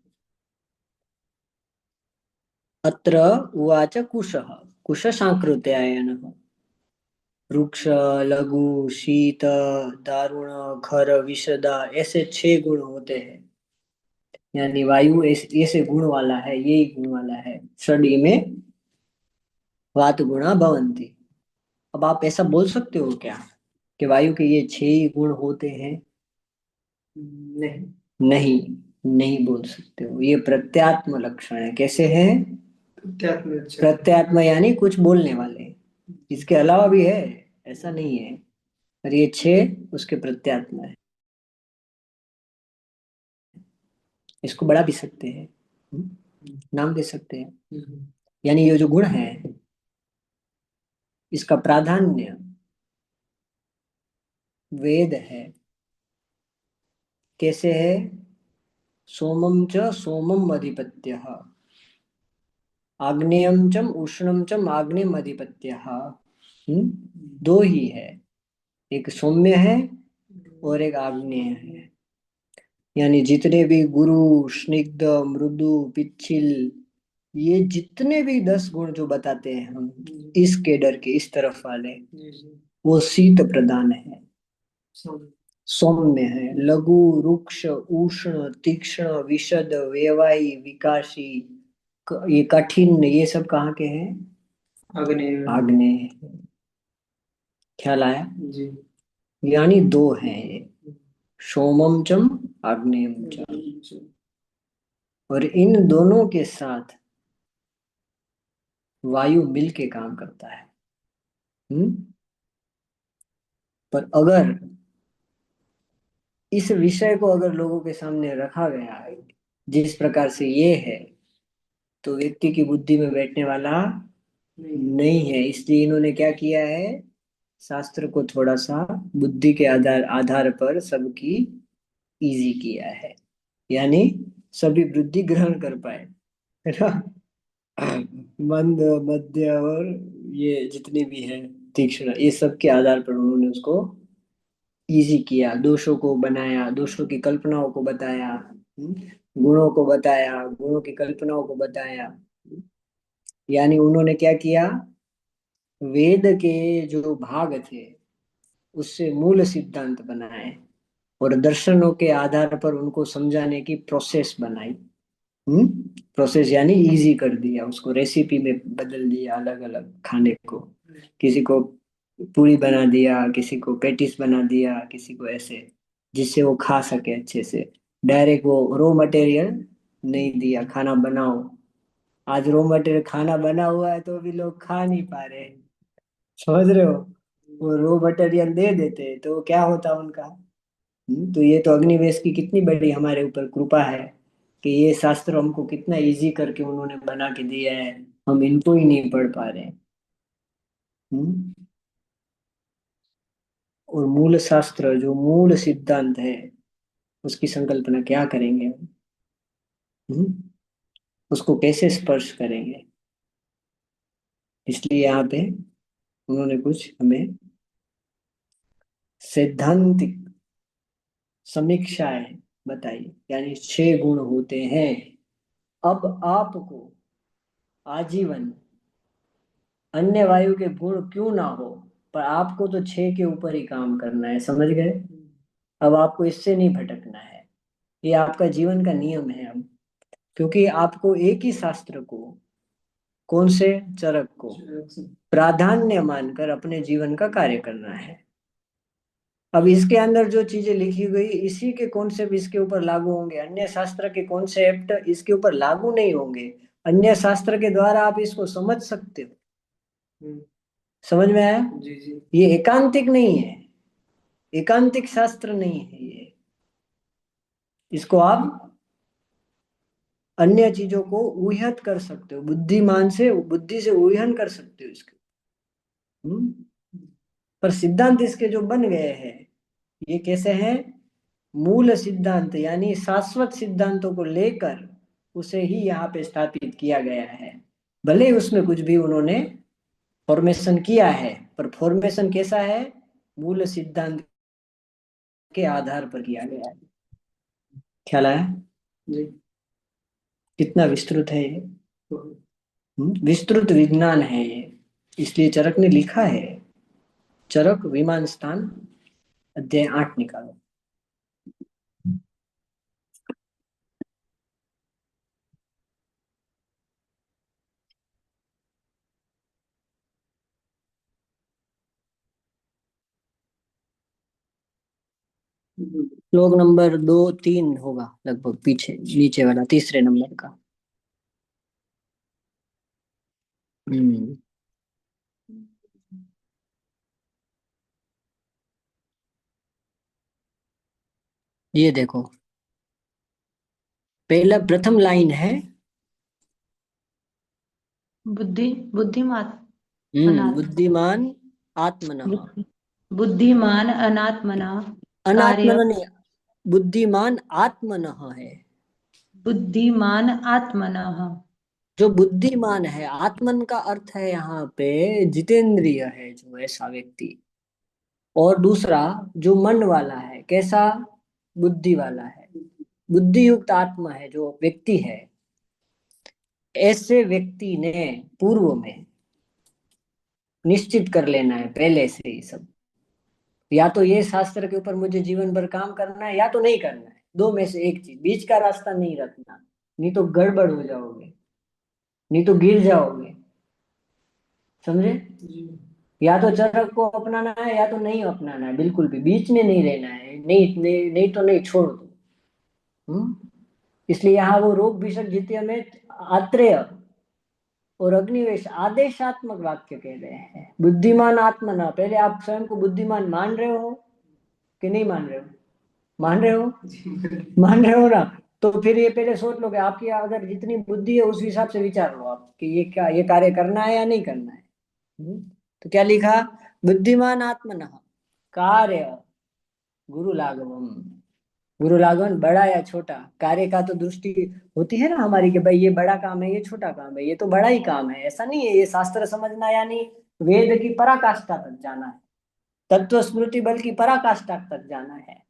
अत्र उवाच कुशः, कुश सांकृत्यायनः, रुक्ष लघु शीत दारुण खर विशदा, ऐसे 6 गुण होते हैं। यानी वायु ऐसे गुण वाला है, यही गुण वाला है। षडी में वात गुणा भवन्ति। अब आप ऐसा बोल सकते हो क्या कि वायु के ये 6 ही गुण होते हैं? नहीं नहीं, नहीं बोल सकते हो। ये प्रत्यात्म लक्षण है। कैसे है? प्रत्यात्म यानी कुछ बोलने वाले। इसके अलावा भी है, ऐसा नहीं है। और ये 6 उसके प्रत्यात्म है। इसको बढ़ा भी सकते हैं, नाम दे सकते हैं। यानी ये जो गुण है, इसका प्राधान्य वेद है। कैसे है? सोमम च सोमम अधिपत्य, आग्नेयम चम उष्णम चम आग्नेयम अधिपत्य। दो ही है, एक सौम्य है और एक आग्नेय है। यानी जितने भी गुरु स्निग्ध मृदु पिच्छिल, ये जितने भी 10 गुण जो बताते हैं हम, इस केडर के इस तरफ वाले, वो शीत प्रधान है, सौम्य है। लघु रुक्ष उष्ण तीक्ष्ण विशद वेवाई विकासी, ये कठिन, ये सब कहाँ के हैं? अग्नि आग्नेय। ख्याल आया? जी। यानी 2 हैं ये, सोमम चम आग्नेयम चम। और इन दोनों के साथ वायु मिल के काम करता है। पर अगर इस विषय को अगर लोगों के सामने रखा गया है जिस प्रकार से ये है, तो व्यक्ति की बुद्धि में बैठने वाला नहीं है। इसलिए इन्होंने क्या किया है? शास्त्र को थोड़ा सा बुद्धि के आधार आधार पर सबकी इजी किया है, यानी सभी बुद्धि ग्रहण कर पाए, है ना? मंद मध्य और ये जितने भी हैं तीक्ष्ण, ये सब के आधार पर उन्होंने उसको इजी किया। दोषों को बनाया, दोषों की कल्पनाओं को बताया, गुणों को बताया, गुणों की कल्पनाओं को बताया। यानी उन्होंने क्या किया? वेद के जो भाग थे उससे मूल सिद्धांत बनाए और दर्शनों के आधार पर उनको समझाने की प्रोसेस बनाई। प्रोसेस यानी इजी कर दिया उसको, रेसिपी में बदल दिया अलग अलग खाने को। किसी को पूरी बना दिया, किसी को पेटिस बना दिया, किसी को ऐसे, जिससे वो खा सके अच्छे से। डायरेक्ट वो रॉ मटेरियल नहीं दिया, खाना बनाओ। आज रॉ मटेरियल खाना बना हुआ है तो भी लोग खा नहीं पा रहे, समझ रहे हो। वो रॉ मटेरियल दे देते तो क्या होता उनका। तो ये तो अग्निवेश की कितनी बड़ी हमारे ऊपर कृपा है कि ये शास्त्र हमको कितना इजी करके उन्होंने बना के दिया है, हम इनको ही नहीं पढ़ पा रहे हैं। हम्म। और मूल शास्त्र जो मूल सिद्धांत है उसकी संकल्पना क्या करेंगे हम? हम्म? उसको कैसे स्पर्श करेंगे। इसलिए यहाँ पे उन्होंने कुछ हमें सैद्धांतिक समीक्षाएं बताई, यानी 6 गुण होते हैं। अब आपको आजीवन अन्य वायु के गुण क्यों ना हो, पर आपको तो 6 के ऊपर ही काम करना है, समझ गए। अब आपको इससे नहीं भटकना है, ये आपका जीवन का नियम है अब। क्योंकि आपको एक ही शास्त्र को, कौन से, चरक को प्राधान्य मानकर अपने जीवन का कार्य करना है। अब इसके अंदर जो चीजें लिखी गई इसी के कॉन्सेप्ट इसके ऊपर लागू होंगे, अन्य शास्त्र के कॉन्सेप्ट इसके ऊपर लागू नहीं होंगे। अन्य शास्त्र के द्वारा आप इसको समझ सकते हो। समझ में आया। जी जी। ये एकांतिक नहीं है, एकांतिक शास्त्र नहीं है ये। इसको आप अन्य चीजों को ऊहत कर सकते हो, बुद्धिमान से, बुद्धि से ऊहन कर सकते हो इसके। पर सिद्धांत इसके जो बन गए हैं ये कैसे हैं, मूल सिद्धांत यानी शाश्वत सिद्धांतों को लेकर उसे ही यहाँ पे स्थापित किया गया है। भले ही उसमें कुछ भी उन्होंने फॉर्मेशन किया है, पर फॉर्मेशन कैसा है, मूल सिद्धांत के आधार पर किया गया है। ख्याल आया जी। कितना विस्तृत है ये। विस्तृत विज्ञान है ये, इसलिए चरक ने लिखा है। चरक विमान स्थान अध्याय 8 निकालो। श्लोक नंबर 2-3 होगा लगभग, पीछे नीचे वाला तीसरे नंबर का। हम्म। ये देखो, पहला प्रथम लाइन है। बुद्धिमान बुद्धिमान आत्मनः। बुद्धिमान अनात्मना कार्य। अनात्मन नहीं, बुद्धिमान आत्मनः है। बुद्धिमान आत्मनः। जो बुद्धिमान है, आत्मन का अर्थ है यहाँ पे जितेंद्रिय है जो ऐसा व्यक्ति। और दूसरा जो मन वाला है, कैसा, बुद्धि वाला है, बुद्धि युक्त आत्मा है जो व्यक्ति है। ऐसे व्यक्ति ने पूर्व में निश्चित कर लेना है पहले से ही सब, या तो ये शास्त्र के ऊपर मुझे जीवन भर काम करना है या तो नहीं करना है, दो में से एक चीज, बीच का रास्ता नहीं रखना। नहीं तो गड़बड़ हो जाओगे, नहीं तो गिर जाओगे, समझे। या तो चरक को अपनाना है या तो नहीं अपनाना है, बिल्कुल भी बीच में नहीं रहना है। नहीं नहीं, नहीं तो नहीं, छोड़ दो। इसलिए यहाँ वो रोग विषक जितिया में आत्रेय और अग्निवेश आदेशात्मक वाक्य कह रहे हैं। बुद्धिमान आत्मना, पहले आप स्वयं को बुद्धिमान मान रहे हो कि नहीं मान रहे हो, मान रहे हो, मान रहे हो ना। तो फिर ये पहले सोच लो कि आपकी अगर जितनी बुद्धि है उस हिसाब से विचार लो आप कि ये क्या, ये कार्य करना है या नहीं करना है। तो क्या लिखा, बुद्धिमान आत्मनः कार्य गुरु लाघवम। गुरु लाघवन बड़ा या छोटा, कार्य का तो दृष्टि होती है ना हमारी कि भाई ये बड़ा काम है, ये छोटा काम है, ये तो बड़ा ही काम है, ऐसा नहीं है। ये शास्त्र समझना यानी वेद की पराकाष्ठा तक जाना है, तत्व स्मृति बल की पराकाष्ठा तक जाना है।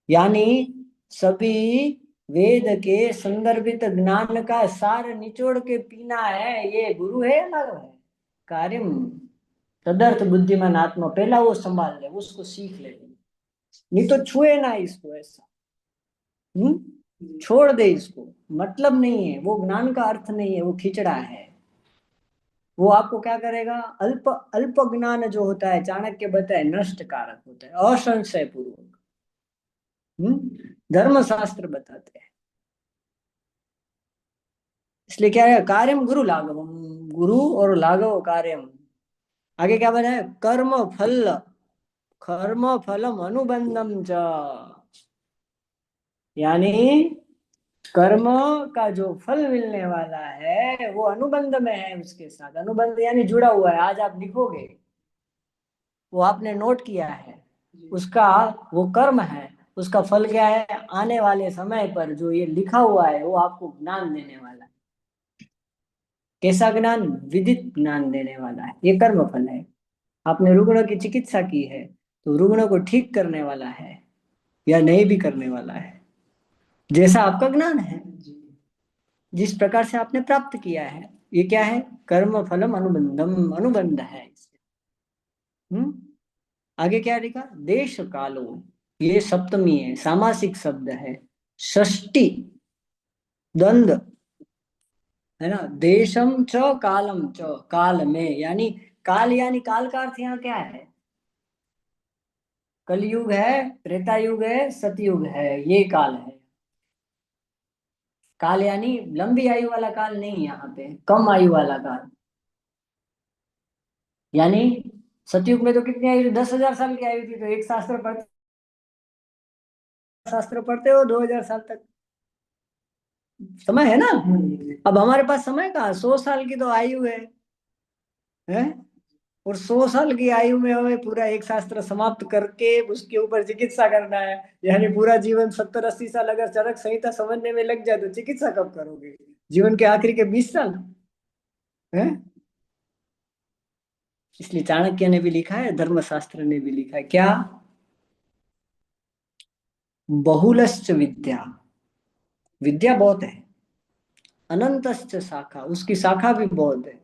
यानी सभी वेद के संदर्भित ज्ञान का सार निचोड़ के पीना है, ये गुरु है या लाघव है। कार्यम तदर्थ बुद्धिमान आत्मा, पहला वो संभाल ले, उसको सीख ले, नहीं तो छुए ना इसको ऐसा। छोड़ दे इसको, मतलब नहीं है, वो ज्ञान का अर्थ नहीं है, वो खिचड़ा है। वो आपको क्या करेगा, अल्प अल्प ज्ञान जो होता है, चाणक्य बताए नष्ट कारक होता है, असंशय पूर्वक। धर्मशास्त्र बताते हैं। इसलिए क्या है, कार्यम गुरु लाघवम, गुरु और लाघव कार्यम। आगे क्या बताया, कर्म फलम अनुबंधम च, यानी कर्म का जो फल मिलने वाला है वो अनुबंध में है उसके साथ। अनुबंध यानी जुड़ा हुआ है। आज आप लिखोगे, वो आपने नोट किया है, उसका वो कर्म है, उसका फल क्या है, आने वाले समय पर जो ये लिखा हुआ है वो आपको ज्ञान देने वाला है। कैसा ज्ञान, विदित ज्ञान देने वाला है। ये कर्म फल है। आपने रुग्ण की चिकित्सा की है, तो रुग्ण को ठीक करने वाला है या नहीं भी करने वाला है, जैसा आपका ज्ञान है, जिस प्रकार से आपने प्राप्त किया है। ये क्या है, कर्म फलम अनुबंधम, अनुबंध है इससे। आगे क्या लिखा, देश कालो, ये सप्तमी है, सामासिक शब्द है। षष्टि द्वंद है ना, देशम च कालम च, काल में, यानी काल, यानी काल का अर्थ यहाँ क्या है, कलयुग है, त्रेता युग है, सतयुग है, ये काल है। काल यानी लंबी आयु वाला काल नहीं, यहाँ पे कम आयु वाला काल। यानी सतयुग में तो कितनी आयु थी, 10,000 साल की आयु थी, तो एक शास्त्र पढ़ते हो 2,000 साल तक समय है ना। अब हमारे पास समय कहाँ, 100 साल की तो आयु है। और 100 साल की आयु में हमें पूरा एक शास्त्र समाप्त करके उसके ऊपर चिकित्सा करना है। यानी पूरा जीवन 70-80 साल अगर चरक संहिता समझने में लग जाए तो चिकित्सा कब करोगे, जीवन के आखिरी के 20 साल है। इसलिए चाणक्य ने भी लिखा है, धर्मशास्त्र ने भी लिखा है, क्या, बहुलश्च विद्या, विद्या बहुत है, अनंतश्च शाखा, उसकी शाखा भी बहुत है,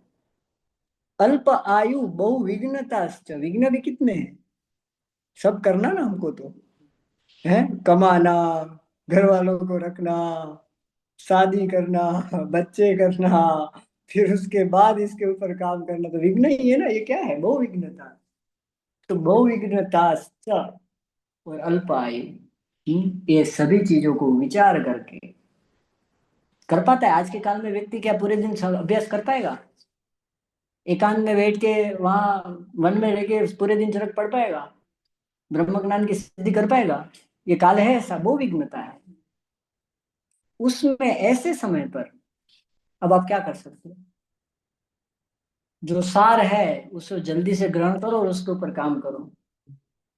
अल्प आयु बहु विघ्नताश्च, विघ्न भी कितने हैं, सब करना ना हमको तो है, कमाना, घर वालों को रखना, शादी करना, बच्चे करना, फिर उसके बाद इसके ऊपर काम करना, तो विघ्न ही है ना, ये क्या है, बहु विघ्नता। तो बहु विघ्नताश्च और अल्प आयु, ये सभी चीजों को विचार करके कर पाता है। आज के काल में व्यक्ति क्या पूरे दिन अभ्यास कर पाएगा, एकांत में बैठ के वहां वन में रह के पूरे दिन चरक पढ़ पाएगा, ब्रह्म ज्ञान की सिद्धि कर पाएगा, ये काल है ऐसा, वो विघ्नता है। उसमें ऐसे समय पर अब आप क्या कर सकते हो, जो सार है उसको जल्दी से ग्रहण करो और उसके ऊपर काम करो।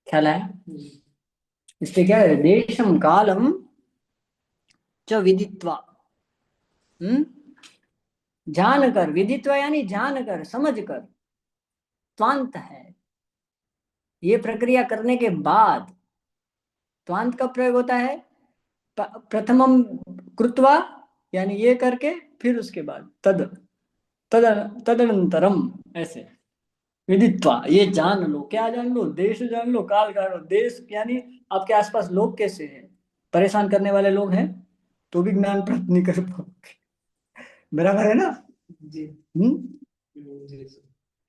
ख्याल है, इसलिए क्या है, देशम कालम च विदित्वा, जानकर, विदित्वा यानी जानकर, समझकर, त्वांत है, ये प्रक्रिया करने के बाद, त्वांत का प्रयोग होता है प्रथमम कृत्वा, यानी ये करके, फिर उसके बाद तद तद तदनंतरम, ऐसे विदित्वा, ये जान लो, क्या जान लो, देश जान लो, काल जान लो। देश यानी आपके आसपास लोग कैसे हैं, परेशान करने वाले लोग हैं तो भी ज्ञान प्राप्त नहीं कर पाओगे, बराबर है ना जी। जी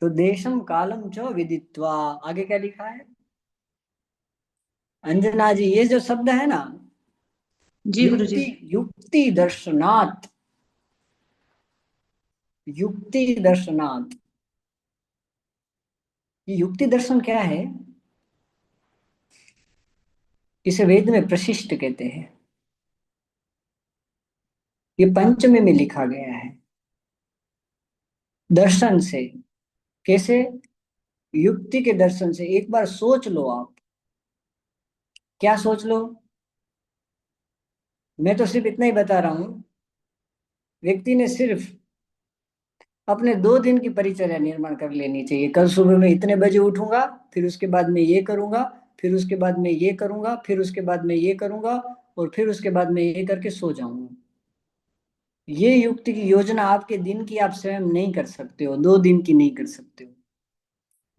तो देशम कालम च विदित्वा, आगे क्या लिखा है, अंजना जी, ये जो शब्द है ना, जी गुरुजी। युक्ति, युक्ति दर्शनात्, युक्ति दर्शनात्, ये युक्ति दर्शन क्या है, इसे वेद में प्रशिष्ट कहते हैं। ये पंचमी में लिखा गया है, दर्शन से, कैसे, युक्ति के दर्शन से। एक बार सोच लो आप, क्या सोच लो, मैं तो सिर्फ इतना ही बता रहा हूं, व्यक्ति ने सिर्फ अपने 2 दिन की परिचर्या निर्माण कर लेनी चाहिए। कल सुबह में इतने बजे उठूंगा, फिर उसके बाद में ये करूंगा, फिर उसके बाद में ये करूंगा, फिर उसके बाद में ये करूंगा, और फिर उसके बाद में ये करके सो जाऊंगा। ये युक्ति की योजना आपके दिन की आप स्वयं नहीं कर सकते हो, 2 दिन की नहीं कर सकते हो।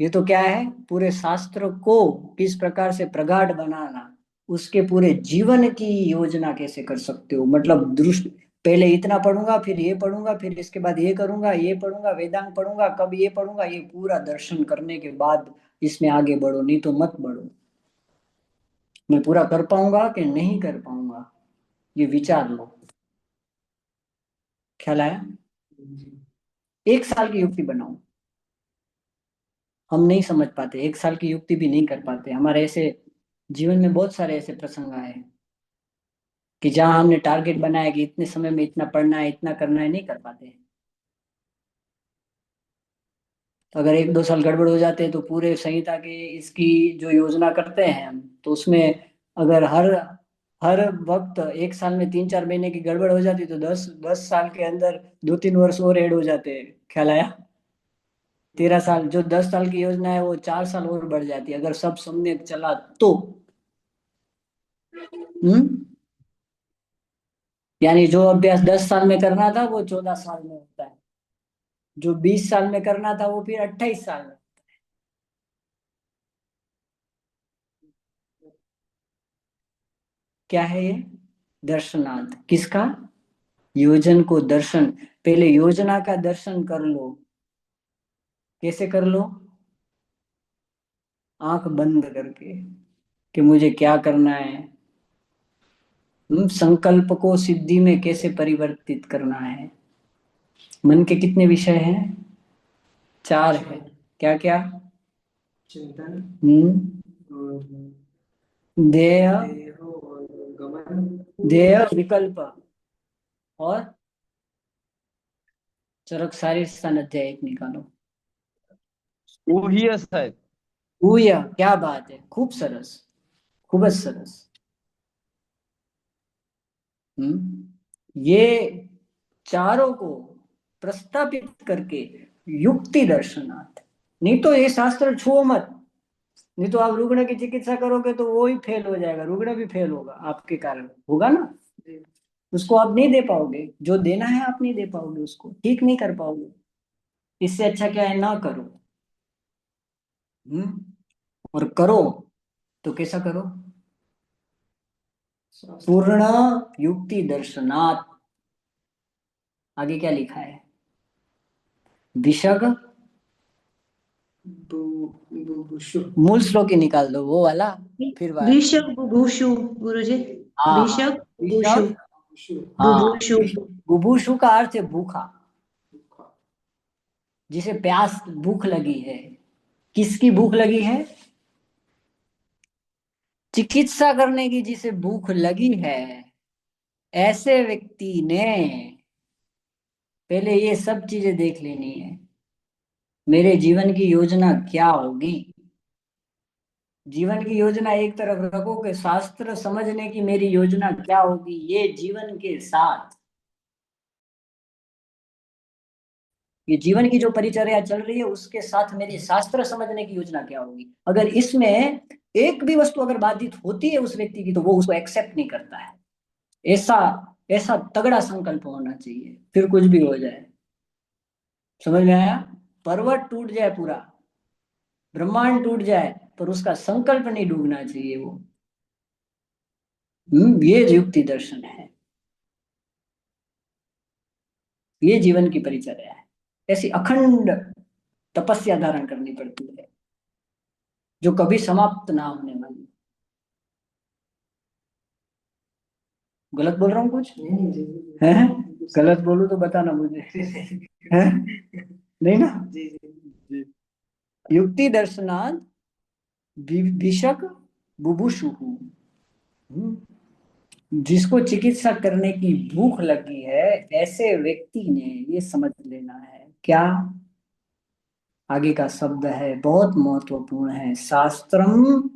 ये तो क्या है, पूरे शास्त्र को किस प्रकार से प्रगाढ़ बनाना, उसके पूरे जीवन की योजना कैसे कर सकते हो, मतलब दृष्टि, पहले इतना पढ़ूंगा, फिर ये पढ़ूंगा, फिर इसके बाद ये करूंगा, ये पढ़ूंगा, वेदांत पढ़ूंगा, कब ये पढ़ूंगा, ये पूरा दर्शन करने के बाद इसमें आगे बढ़ो, नहीं तो मत बढ़ो। मैं पूरा कर पाऊंगा कि नहीं कर पाऊंगा, ये विचार लो। ख्याल आया? जी 1 साल की युक्ति बनाओ। हम नहीं समझ पाते, 1 साल की युक्ति भी नहीं कर पाते। हमारे ऐसे जीवन में बहुत सारे ऐसे प्रसंग आए कि जहां हमने टारगेट बनाया कि इतने समय में इतना पढ़ना है, इतना करना है, नहीं कर पाते। अगर 1-2 साल गड़बड़ हो जाते हैं तो पूरे संहिता के इसकी जो योजना करते हैं हम, तो उसमें अगर हर हर वक्त 1 साल में 3-4 महीने की गड़बड़ हो जाती तो 10-10 साल के अंदर 2-3 वर्ष और ऐड हो जाते हैं। ख्याल आया? 13 साल, जो 10 साल की योजना है वो 4 साल और बढ़ जाती है अगर सब सम्यक चला तो। हम्म। यानी जो अभ्यास 10 साल में करना था वो 14 साल में होता है, जो 20 साल में करना था वो फिर 28 साल में। क्या है ये? दर्शनार्थ किसका? योजन को दर्शन। पहले योजना का दर्शन कर लो। कैसे कर लो? आंख बंद करके, कि मुझे क्या करना है। संकल्प को सिद्धि में कैसे परिवर्तित करना है। मन के कितने विषय हैं? 4 है। क्या क्या? चिंतन हम्म। और देह, देह और गमन देह विकल्प, और चरक सारी स्थान अध्याय 1 निकालो। वो ही है शायद। ऊय, क्या बात है, खूब सरस, खूब सरस। ये चारों को प्रस्तापित करके युक्ति दर्शनार्थ। नहीं तो ये शास्त्र छुओ मत, नहीं तो आप रुग्ण की चिकित्सा करोगे तो वो ही फेल हो जाएगा, रुग्ण भी फेल होगा आपके कारण, होगा ना। उसको आप नहीं दे पाओगे, जो देना है आप नहीं दे पाओगे, उसको ठीक नहीं कर पाओगे। इससे अच्छा क्या है, ना करो। और करो तो कैसा करो? पूर्ण युक्ति दर्शनात्। आगे क्या लिखा है? विशग, बुभुक्षु मूल श्लोक ही निकाल दो वो वाला, फिर भिषक बुभुक्षु गुरुजी। हाँ हाँ, भिषक बुभुक्षु। विशग, हाँ। बुभुक्षु। बुभुक्षु का अर्थ है भूखा, जिसे प्यास भूख लगी है। किसकी भूख लगी है? चिकित्सा करने की जिसे भूख लगी है, ऐसे व्यक्ति ने पहले ये सब चीजें देख लेनी है। मेरे जीवन की योजना क्या होगी? जीवन की योजना एक तरफ रखो कि शास्त्र समझने की मेरी योजना क्या होगी, ये जीवन के साथ, ये जीवन की जो परिचर्या चल रही है उसके साथ मेरी शास्त्र समझने की योजना क्या होगी। अगर इसमें एक भी वस्तु अगर बाधित होती है उस व्यक्ति की तो वो उसको एक्सेप्ट नहीं करता है। ऐसा ऐसा तगड़ा संकल्प होना चाहिए, फिर कुछ भी हो जाए। समझ में आया? पर्वत टूट जाए पूरा, ब्रह्मांड टूट जाए, पर उसका संकल्प नहीं डूबना चाहिए वो। ये युक्ति दर्शन है, ये जीवन की परिचर्या है। ऐसी अखंड तपस्या धारण करनी पड़ती है जो कभी समाप्त ना होने वाली। गलत बोल रहा हूँ कुछ? नहीं जी है? गलत बोलूं तो बताना मुझे। है? नहीं ना? जी जी युक्ति दर्शनात् विशक बुभुषु। जिसको चिकित्सा करने की भूख लगी है, ऐसे व्यक्ति ने ये समझ लेना है क्या? आगे का शब्द है बहुत महत्वपूर्ण है, शास्त्रम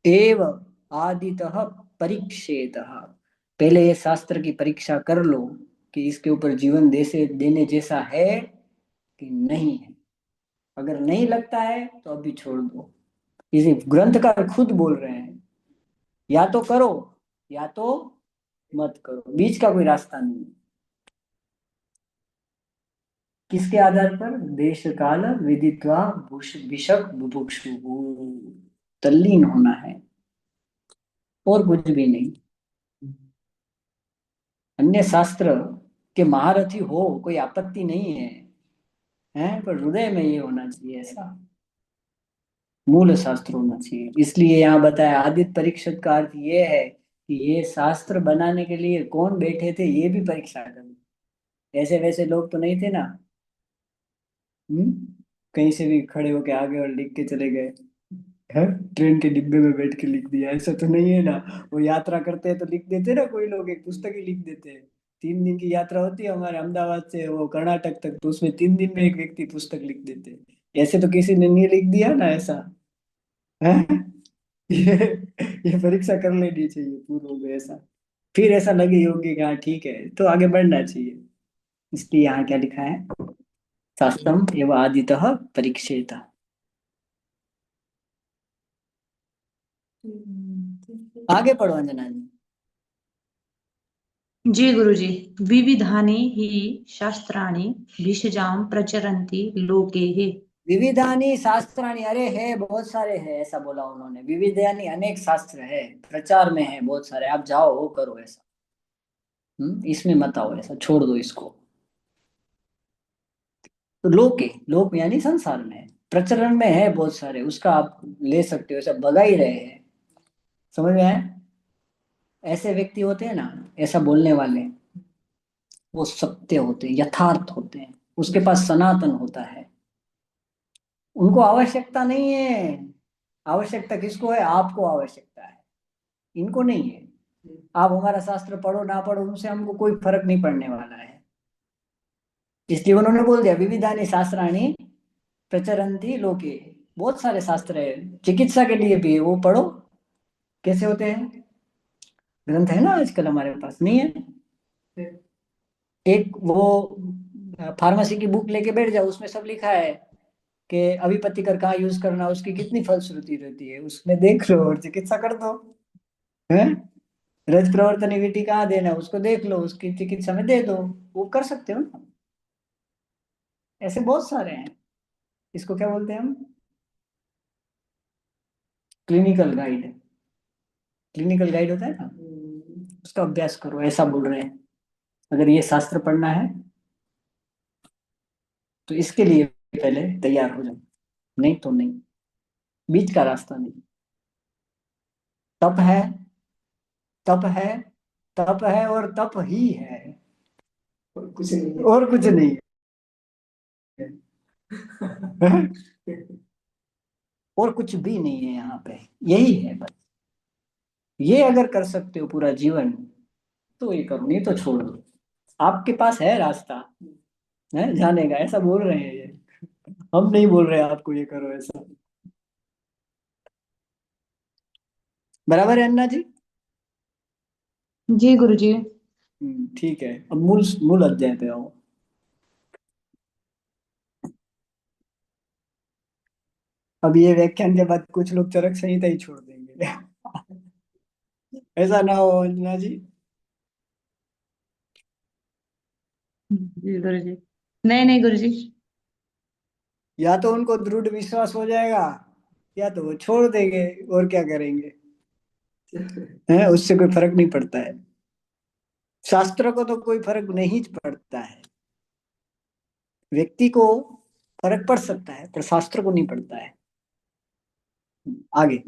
एव आदितः परीक्षेतः। पहले ये शास्त्र की परीक्षा कर लो कि इसके ऊपर जीवन देसे देने जैसा है कि नहीं है। अगर नहीं लगता है तो अभी छोड़ दो। इसी ग्रंथकार खुद बोल रहे हैं, या तो करो या तो मत करो, बीच का कोई रास्ता नहीं है। किसके आधार पर? देश काल विदित्वा विशक बुभुक्षु, तल्लीन होना है। और कुछ भी नहीं। अन्य शास्त्र के महारथी हो, कोई आपत्ति नहीं है, हैं, पर हृदय में ये होना चाहिए, ऐसा मूल शास्त्र होना चाहिए। इसलिए यहाँ बताया आदित्य परीक्षित का अर्थ ये है कि ये शास्त्र बनाने के लिए कौन बैठे थे, ये भी परीक्षा कर। ऐसे वैसे लोग तो नहीं थे ना, कहीं से भी खड़े होके आगे और लिख के चले गए, है? ट्रेन के डिब्बे में बैठ के लिख दिया, ऐसा तो नहीं है ना। वो यात्रा करते हैं तो लिख देते हैं ना, कोई लोग एक पुस्तक ही लिख देते हैं। 3 दिन की यात्रा होती है हमारे अहमदाबाद से वो कर्नाटक तक, तो उसमें 3 दिन में एक व्यक्ति पुस्तक लिख देते हैं। ऐसे तो किसी ने नहीं लिख दिया ना, ऐसा है। ये ये परीक्षा कर लेनी चाहिए पूर्व में, ऐसा फिर ऐसा लगे योग्य कि हाँ ठीक है, तो आगे बढ़ना चाहिए। इसलिए यहाँ क्या लिखा है, शास्त्रम एवं आदितः परीक्षेत। आगे पढ़ो अंजना जी। जी गुरुजी। विविधानि हि शास्त्राणि भिषजां प्रचरन्ति लोके। विविधानि शास्त्राणि, अरे है बहुत सारे है, ऐसा बोला उन्होंने। विविधानि अनेक शास्त्र है, प्रचार में है बहुत सारे, आप जाओ वो करो ऐसा। इसमें मत आओ, ऐसा छोड़ दो इसको। तो लोके, लोक यानी संसार में प्रचलन में है बहुत सारे, उसका आप ले सकते हो, ऐसा भगा ही रहे हैं। समझ में आया? ऐसे व्यक्ति होते हैं ना, ऐसा बोलने वाले, वो सत्य होते हैं, यथार्थ होते हैं, उसके पास सनातन होता है। उनको आवश्यकता नहीं है। आवश्यकता किसको है? आपको आवश्यकता है, इनको नहीं है। आप हमारा शास्त्र पढ़ो ना पढ़ो, उनसे हमको कोई फर्क नहीं पड़ने वाला है। इसलिए उन्होंने बोल दिया विविधानि शास्त्राणि प्रचरन्ति लोके। बहुत सारे शास्त्र है, चिकित्सा के लिए भी है, वो पढ़ो कैसे होते हैं। ग्रंथ है ना आजकल हमारे पास, नहीं है? एक वो फार्मेसी की बुक लेके बैठ जाओ, उसमें सब लिखा है कि अभिपतिकर कहाँ यूज करना, उसकी कितनी फलश्रुति रहती है, उसमें देख लो और चिकित्सा कर दो, है? रज प्रवर्तन विधि कहाँ देना, उसको देख लो, उसकी चिकित्सा में दे दो, वो कर सकते हो ना। ऐसे बहुत सारे हैं। इसको क्या बोलते हैं हम? Clinical guide. क्लिनिकल गाइड होता है ना, उसका अभ्यास करो, ऐसा बोल रहे हैं। अगर ये शास्त्र पढ़ना है तो इसके लिए पहले तैयार हो जाओ, नहीं तो नहीं, बीच का रास्ता नहीं। तप है, तप है, तप है और तप ही है, और कुछ नहीं है। और कुछ नहीं है। और कुछ भी नहीं है यहाँ पे, यही है बस। ये अगर कर सकते हो पूरा जीवन तो ये करो, नहीं तो छोड़ दो। आपके पास है रास्ता, है जाने का, ऐसा बोल रहे हैं ये। हम नहीं बोल रहे आपको ये करो ऐसा। बराबर है अन्ना जी? जी गुरुजी। ठीक है, अब मूल मूल अध्याय पे आओ। अब ये व्याख्यान के बाद कुछ लोग चरक संहिता ही छोड़ देंगे। ऐसा ना हो अन्ना जी। जी गुरुजी। नहीं नहीं गुरुजी। या तो उनको दृढ़ विश्वास हो जाएगा, या तो वो छोड़ देंगे, और क्या करेंगे, है? उससे कोई फर्क नहीं पड़ता है। शास्त्र को तो कोई फर्क नहीं पड़ता है, व्यक्ति को फर्क पड़ सकता है, पर शास्त्र को नहीं पड़ता है। आगे।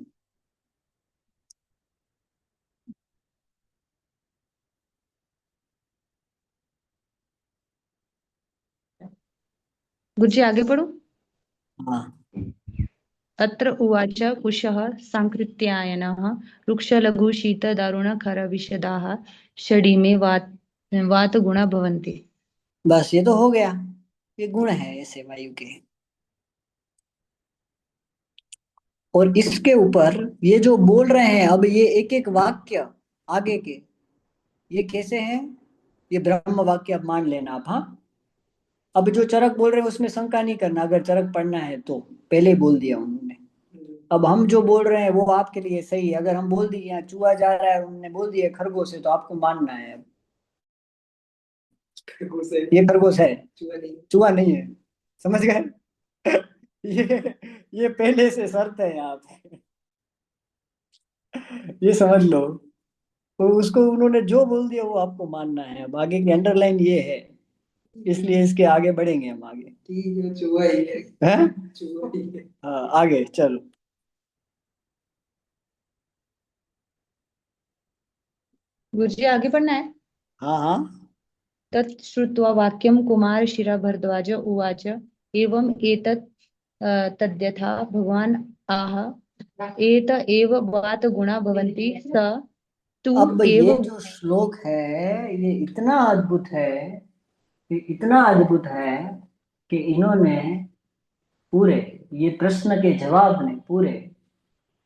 गुरुजी आगे पढ़ो। हाँ, अत्र उवाच कुशः सांकृत्यायनः रुक्षलघुशीतदारुणखरविशदाः षडिमे वातगुणा भवन्ति। बस ये तो हो गया। ये गुण है ऐसे वायु के। और इसके ऊपर ये जो बोल रहे हैं अब, ये एक एक वाक्य आगे के, ये कैसे हैं? ये ब्रह्म वाक्य अब मान लेना आप, हाँ। अब जो चरक बोल रहे हैं उसमें शंका नहीं करना, अगर चरक पढ़ना है तो पहले ही बोल दिया उन्होंने। अब हम जो बोल रहे हैं वो आपके लिए सही है। अगर हम बोल दिए यहाँ चूहा जा रहा है, उन्होंने बोल दिया खरगोश है, तो आपको मानना है अब। खरगोश है। ये खरगोश है, चूहा नहीं। चूहा नहीं है। समझ गए? ये ये पहले से शर्त है यहाँ पे। ये समझ लो। तो उसको उन्होंने जो बोल दिया वो आपको मानना है। अब आगे की अंडरलाइन ये है, इसलिए इसके आगे बढ़ेंगे हम आगे। ठीक है, चुहा ही है। हैं? चुहा ही है। हाँ, आगे चलो। गुरुजी आगे पढ़ना है। हाँ हाँ। तच्छ्रुत्वा वाक्यं कुमारशिला भरद्वाज उवाच एवम् एतत् तद्यथा भगवान् आह एत एव वात गुणा भवन्ति स तु अब एव। ये जो श्लोक है ये इतना अद्भुत है, ये इतना अद्भुत है कि इन्होंने पूरे ये प्रश्न के जवाब ने पूरे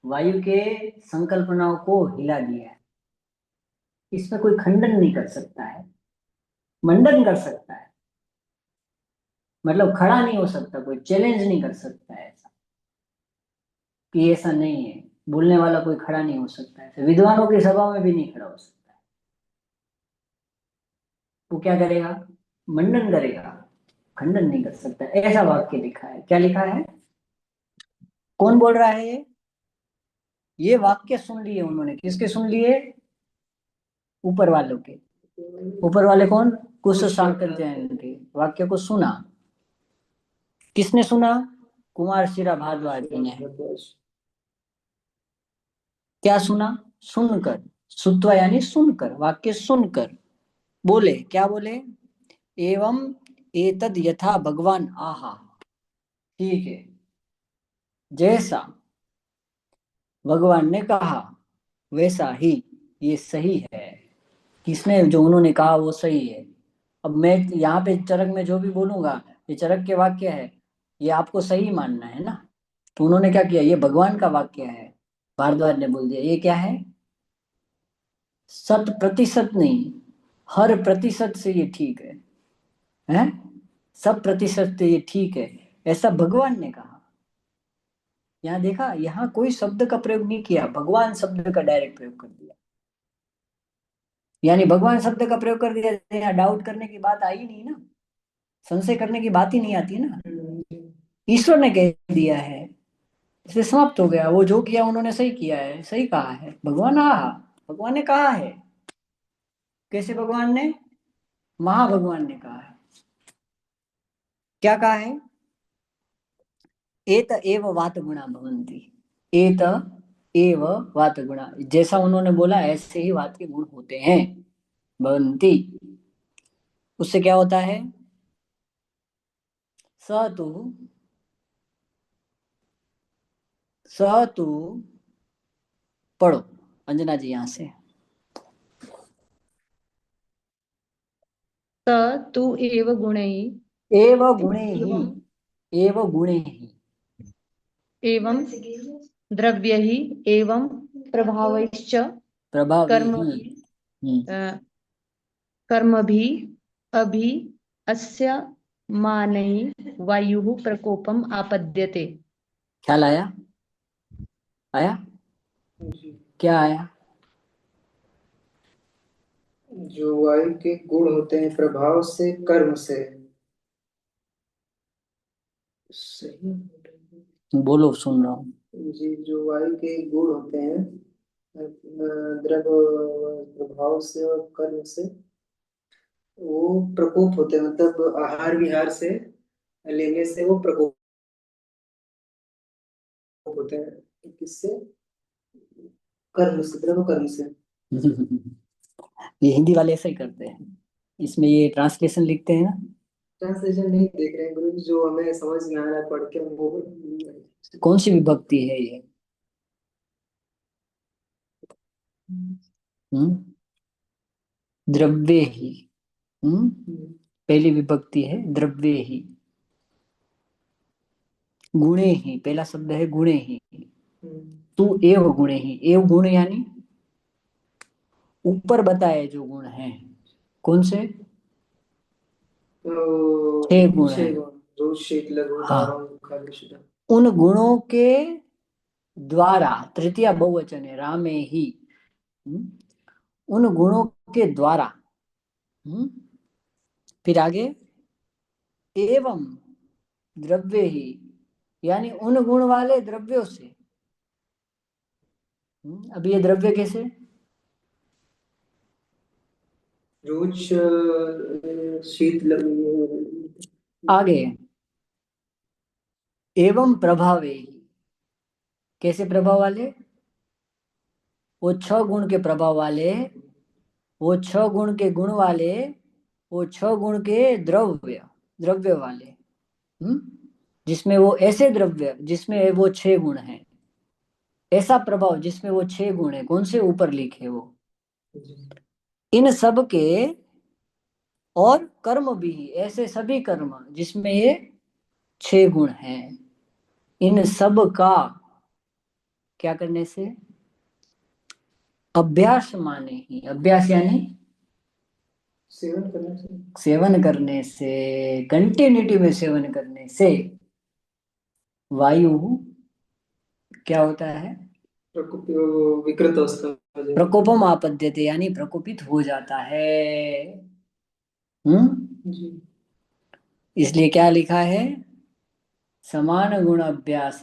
वायु के संकल्पनाओं को हिला दिया है। इसमें कोई खंडन नहीं कर सकता है, मंडन कर सकता है, मतलब खड़ा नहीं हो सकता, कोई चैलेंज नहीं कर सकता है ऐसा कि ऐसा नहीं है। बोलने वाला कोई खड़ा नहीं हो सकता है, तो विद्वानों की सभा में भी नहीं खड़ा हो सकता है। वो क्या करेगा? मंडन करेगा, खंडन नहीं कर सकता। ऐसा वाक्य लिखा है। क्या लिखा है? कौन बोल रहा है ये वाक्य सुन लिए उन्होंने। किसके सुन लिए? ऊपर वालों के। ऊपर वाले कौन? कुश सांकृत्यायन के वाक्य को सुना। किसने सुना? कुमार शिरा भारद्वाज जी ने। क्या सुना? सुनकर। सुत्वा यानी सुनकर, वाक्य सुनकर बोले। क्या बोले? एवं एतद यथा भगवान आहा। ठीक है, जैसा भगवान ने कहा वैसा ही ये सही है। किसने? जो उन्होंने कहा वो सही है। अब मैं यहाँ पे चरक में जो भी बोलूंगा ये चरक के वाक्य है, ये आपको सही मानना है ना। तो उन्होंने क्या किया? ये भगवान का वाक्य है, भारद्वाज ने बोल दिया। ये क्या है? 100% नहीं, हर प्रतिशत से ये ठीक है। हैं? 100% से ये ठीक है, ऐसा भगवान ने कहा। यहाँ देखा, यहाँ कोई शब्द का प्रयोग नहीं किया, भगवान शब्द का डायरेक्ट प्रयोग कर दिया। यानी भगवान शब्द का प्रयोग कर दिया, यहाँ डाउट करने की बात आई नहीं ना, संशय करने की बात ही नहीं आती ना। ईश्वर ने कह दिया है, इसलिए समाप्त हो गया। वो जो किया उन्होंने सही किया है, सही कहा है। भगवान आहा, भगवान ने कहा है। कैसे भगवान ने? महाभगवान ने कहा है। क्या कहा है? एत एव वात गुणा भवन्ति। एत एव वात गुणा, जैसा उन्होंने बोला ऐसे ही वात के गुण होते हैं। भवन्ति, उससे क्या होता है? स तु स तु पढ़ो अंजना जी यहां से। स तु एव गुणैः एव गुणे ही, एवं एव गुणे ही, एवं द्रव्यैः एवं प्रभावैश्च प्रभावी ही। कर्मभिः कर्मभिः अभि अस्य मानैः वायुः प्रकोपम् आपद्यते। ख्याल आया? आया? क्या आया? जो वायु के गुण होते हैं प्रभाव से, कर्म से। सही। बोलो, सुन रहा हूँ। जी, जो वायु के गुण होते हैं द्रव प्रभाव से और कर्म से, वो प्रकोप होते हैं। मतलब आहार विहार से लेने से वो प्रकोप होते हैं। किससे? कर्म से, द्रव कर्म से। ये हिंदी वाले ऐसा ही करते हैं, इसमें ये ट्रांसलेशन लिखते हैं ना। ट्रांसलेशन नहीं देख रहे हैं गुरु जी, जो हमें समझ में आ रहा है पढ़ के वो। कौन सी विभक्ति है ये? हम्म? द्रव्ये ही। पहली विभक्ति है द्रव्ये ही। गुणे ही, पहला शब्द है गुणे ही। तू एव गुणे ही, एव गुण यानी ऊपर बताए जो गुण हैं। कौन से? तो 6 गुण छह हैं। गुण, जो शीत लघु हाँ, धारण खाली शुद्ध। उन गुणों के द्वारा, तृतीया बहुवचन है, रामे ही। हम्म? उन गुणों के द्वारा। हम्म? फिर आगे एवं द्रव्य ही, यानी उन गुण वाले द्रव्यों से। अब ये द्रव्य कैसे? रोज शीत आगे एवं प्रभावे, कैसे प्रभाव वाले? वो 6 गुण के प्रभाव वाले, वो 6 गुण के गुण वाले, वो 6 गुण के द्रव्य द्रव्य वाले। जिसमें वो ऐसे द्रव्य जिसमें वो 6 गुण हैं, ऐसा प्रभाव जिसमें वो 6 गुण है। कौन से? ऊपर लिखे वो। इन सब के और कर्म भी, ऐसे सभी कर्म जिसमें ये 6 गुण हैं, इन सब का क्या करने से? अभ्यास माने ही, अभ्यास यानी सेवन करने से, सेवन करने से, कंटिन्यूटी में सेवन करने से वायु क्या होता है? प्रकोप विकृत अवस्था आ जाएगी। प्रकोपम आपद्यते, यानी प्रकोपित हो जाता है। जी। इसलिए क्या लिखा है? समान गुण अभ्यास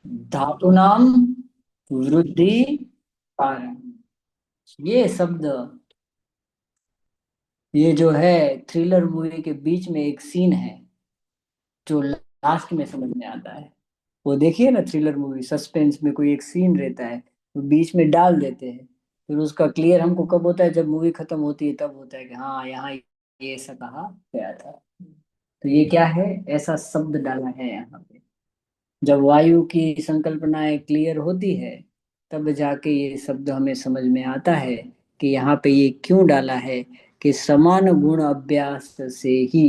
धातुनाम वृद्धि कारण। ये शब्द, ये जो है थ्रिलर मूवी के बीच में एक सीन है जो लास्ट में समझ में आता है। वो देखिए ना, थ्रिलर मूवी सस्पेंस में कोई एक सीन रहता है तो बीच में डाल देते हैं, फिर उसका क्लियर हमको कब होता है? जब मूवी खत्म होती है तब होता है कि हाँ यहाँ ये ऐसा कहा गया था। तो ये क्या है? ऐसा शब्द डाला है यहाँ पे। जब वायु की संकल्पनाएं क्लियर होती है तब जाके ये शब्द हमें समझ में आता है कि यहाँ पे ये क्यों डाला है कि समान गुण अभ्यास से ही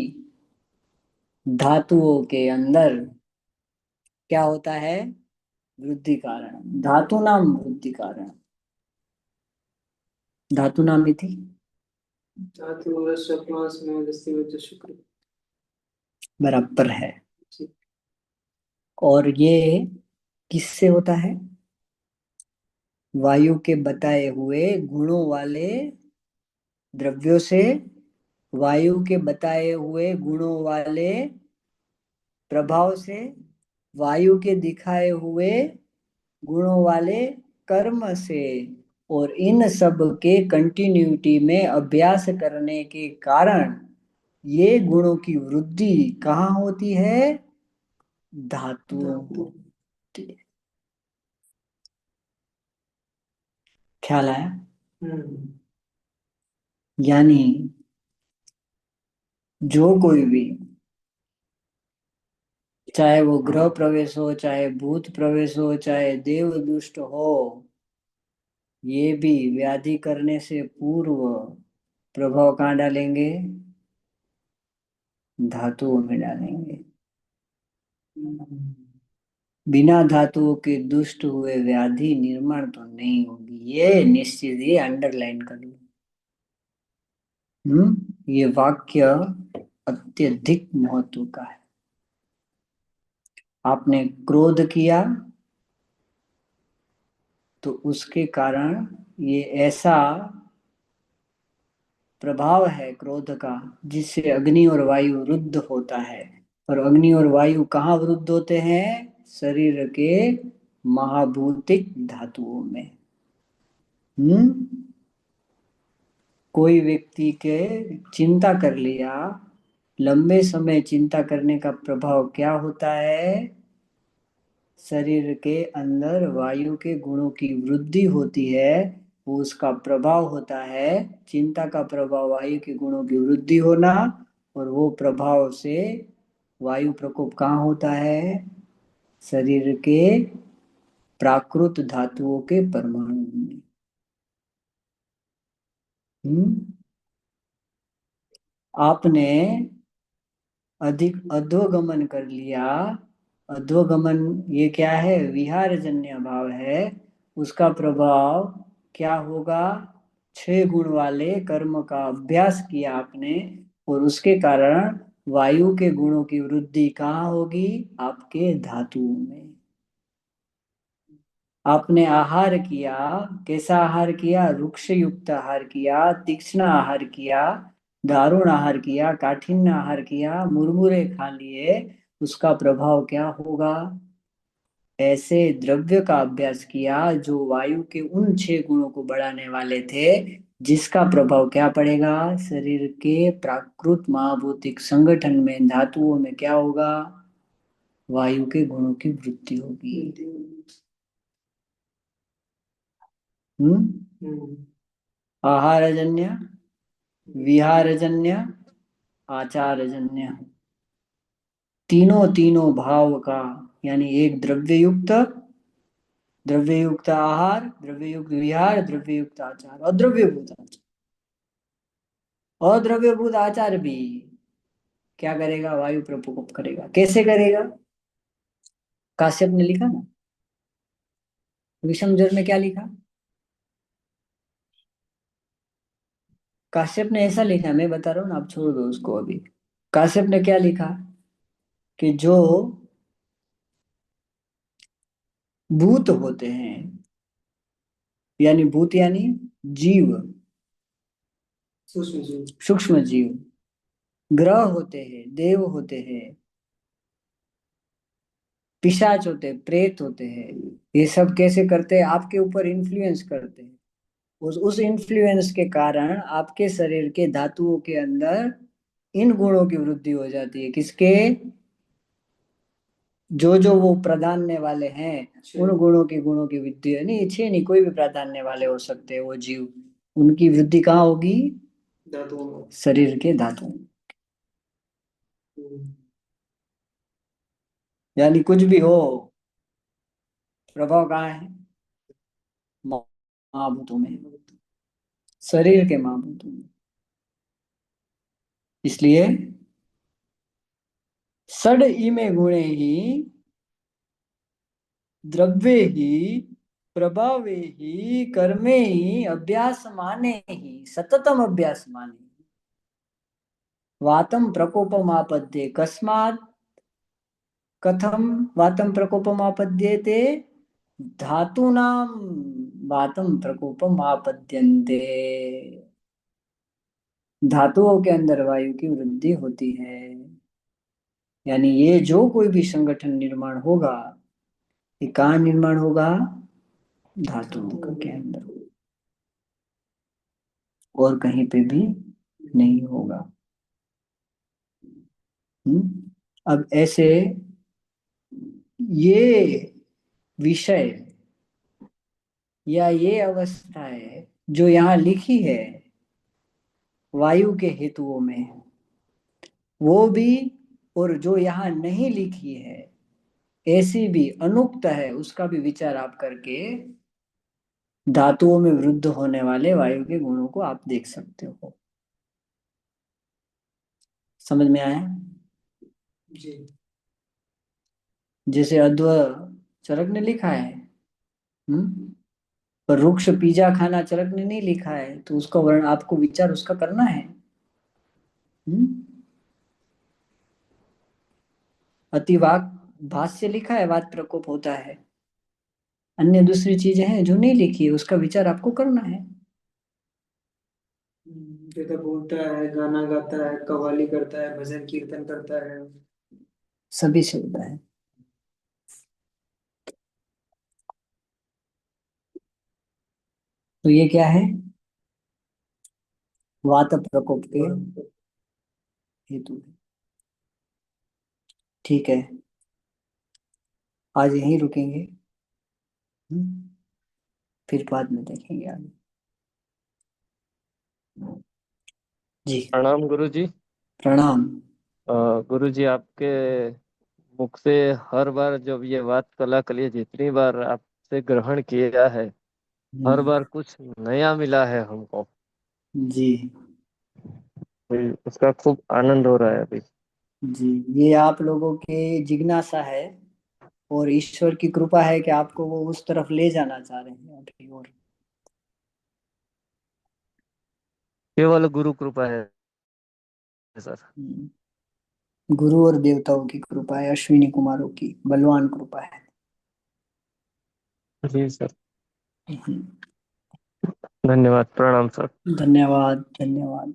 धातुओं के अंदर क्या होता है? वृद्धि कारण। धातु नाम वृद्धि कारण, धातु नाम इति धातु रस अपमास में दस्ती में शुक्र। बराबर है। और ये किससे होता है? वायु के बताए हुए गुणों वाले द्रव्यों से, वायु के बताए हुए गुणों वाले प्रभाव से, वायु के दिखाए हुए गुणों वाले कर्म से, और इन सब के कंटिन्यूटी में अभ्यास करने के कारण ये गुणों की वृद्धि कहाँ होती है? धातुओं को। ख्याल आया? यानी जो कोई भी, चाहे वो ग्रह प्रवेश हो, चाहे भूत प्रवेश हो, चाहे देव दुष्ट हो, ये भी व्याधि करने से पूर्व प्रभाव कहाँ डालेंगे? धातुओं में डालेंगे। बिना धातुओं के दुष्ट हुए व्याधि निर्माण तो नहीं होगी, ये निश्चित ही अंडरलाइन कर लो। ये वाक्य अत्यधिक महत्व का है। आपने क्रोध किया तो उसके कारण ये ऐसा प्रभाव है क्रोध का जिससे अग्नि और वायु रुद्ध होता है। और अग्नि और वायु कहाँ वृद्ध होते हैं? शरीर के महाभूतिक धातुओं में। कोई व्यक्ति के चिंता कर लिया, लंबे समय चिंता करने का प्रभाव क्या होता है? शरीर के अंदर वायु के गुणों की वृद्धि होती है, वो उसका प्रभाव होता है। चिंता का प्रभाव वायु के गुणों की वृद्धि होना, और वो प्रभाव से वायु प्रकोप कहाँ होता है? शरीर के प्राकृत धातुओं के परमाणु में। आपने अधिक अधोगमन कर लिया। अधोगमन ये क्या है? विहार जन्य भाव है। उसका प्रभाव क्या होगा? 6 गुण वाले कर्म का अभ्यास किया आपने, और उसके कारण वायु के गुणों की वृद्धि कहाँ होगी? आपके धातुओं में। आपने आहार किया, कैसा आहार किया? रुक्ष युक्त आहार किया, तीक्ष्ण आहार किया, दारुण आहार किया, काठिन्य आहार किया, मुरमुरे खा लिए, उसका प्रभाव क्या होगा? ऐसे द्रव्य का अभ्यास किया जो वायु के उन 6 गुणों को बढ़ाने वाले थे, जिसका प्रभाव क्या पड़ेगा? शरीर के प्राकृत महाभौतिक संगठन में, धातुओं में क्या होगा? वायु के गुणों की वृद्धि होगी। आहारजन्य, विहारजन्य, आचारजन्य, तीनों तीनों भाव का, यानी एक द्रव्य युक्त आहार, द्रव्य युक्त विहार, द्रव्य युक्त आचार, अद्रव्यभूत आचार। अद्रव्यभूत आचार भी क्या करेगा? वायु प्रकोप करेगा। कैसे करेगा? काश्यप ने लिखा ना, विषमजर में क्या लिखा? काश्यप ने ऐसा लिखा, मैं बता रहा हूँ ना, आप छोड़ दो उसको अभी। काश्यप ने क्या लिखा कि जो भूत होते हैं, यानी भूत यानी जीव, सूक्ष्म जीव, सूक्ष्म जीव, ग्रह होते हैं, देव होते हैं, पिशाच होते हैं, प्रेत होते हैं, ये सब कैसे करते हैं? आपके ऊपर इन्फ्लुएंस करते हैं। उस इन्फ्लुएंस के कारण आपके शरीर के धातुओं के अंदर इन गुणों की वृद्धि हो जाती है। किसके? जो जो वो प्राधान्य वाले हैं, उन गुणों की वृद्धि है। नहीं, 6 नहीं, कोई भी प्राधान्य वाले हो सकते हैं वो जीव, उनकी वृद्धि कहाँ होगी? धातुओं में। शरीर के धातुओं में। यानी कुछ भी हो, प्रभाव कहाँ है? महाभूतों में, शरीर के महाभूतों में। इसलिए षड इमे गुणे ही द्रव्ये ही प्रभावे ही कर्मे ही अभ्यास माने ही सततम अभ्यास माने वातम प्रकोपम आपद्ये। कस्मात्? कथम वातम प्रकोपम आपद्येते? धातूनां वातम प्रकोपम आपद्यन्ते। धातुओं के अंदर वायु की वृद्धि होती है। यानी ये जो कोई भी संगठन निर्माण होगा, ये कहाँ निर्माण होगा? धातुओं के अंदर, और कहीं पे भी नहीं होगा। अब ऐसे ये विषय या ये अवस्था है जो यहाँ लिखी है वायु के हेतुओं में, वो भी, और जो यहाँ नहीं लिखी है ऐसी भी अनुक्त है, उसका भी विचार आप करके धातुओं में वृद्ध होने वाले वायु के गुणों को आप देख सकते हो। समझ में आया? जी। जैसे अद्व चरक ने लिखा है, पर रुक्ष पिज्जा खाना चरक ने नहीं लिखा है, तो उसका वर्ण आपको विचार उसका करना है। अतिवाक भाष्य लिखा है, वात प्रकोप होता है। अन्य दूसरी चीजें हैं जो नहीं लिखी है, उसका विचार आपको करना है। जैसे बोलता है, गाना गाता है, कव्वाली करता है, भजन कीर्तन करता है, सभी से होता है। तो ये क्या है? वात प्रकोप के हेतु है। ठीक है, आज यहीं रुकेंगे, फिर बाद में देखेंगे आगे। जी, प्रणाम गुरु जी। प्रणाम। गुरु जी, आपके मुख से हर बार जब ये बात कला कली जितनी बार आपसे ग्रहण किया है, हर बार कुछ नया मिला है हमको। जी उसका खूब आनंद हो रहा है अभी। जी, ये आप लोगों के जिज्ञासा है और ईश्वर की कृपा है कि आपको वो उस तरफ ले जाना चाह रहे हैं अभी। और केवल गुरु कृपा है सर। गुरु और देवताओं की कृपा है, अश्विनी कुमारों की बलवान कृपा है। जी सर, धन्यवाद, प्रणाम सर। धन्यवाद, धन्यवाद।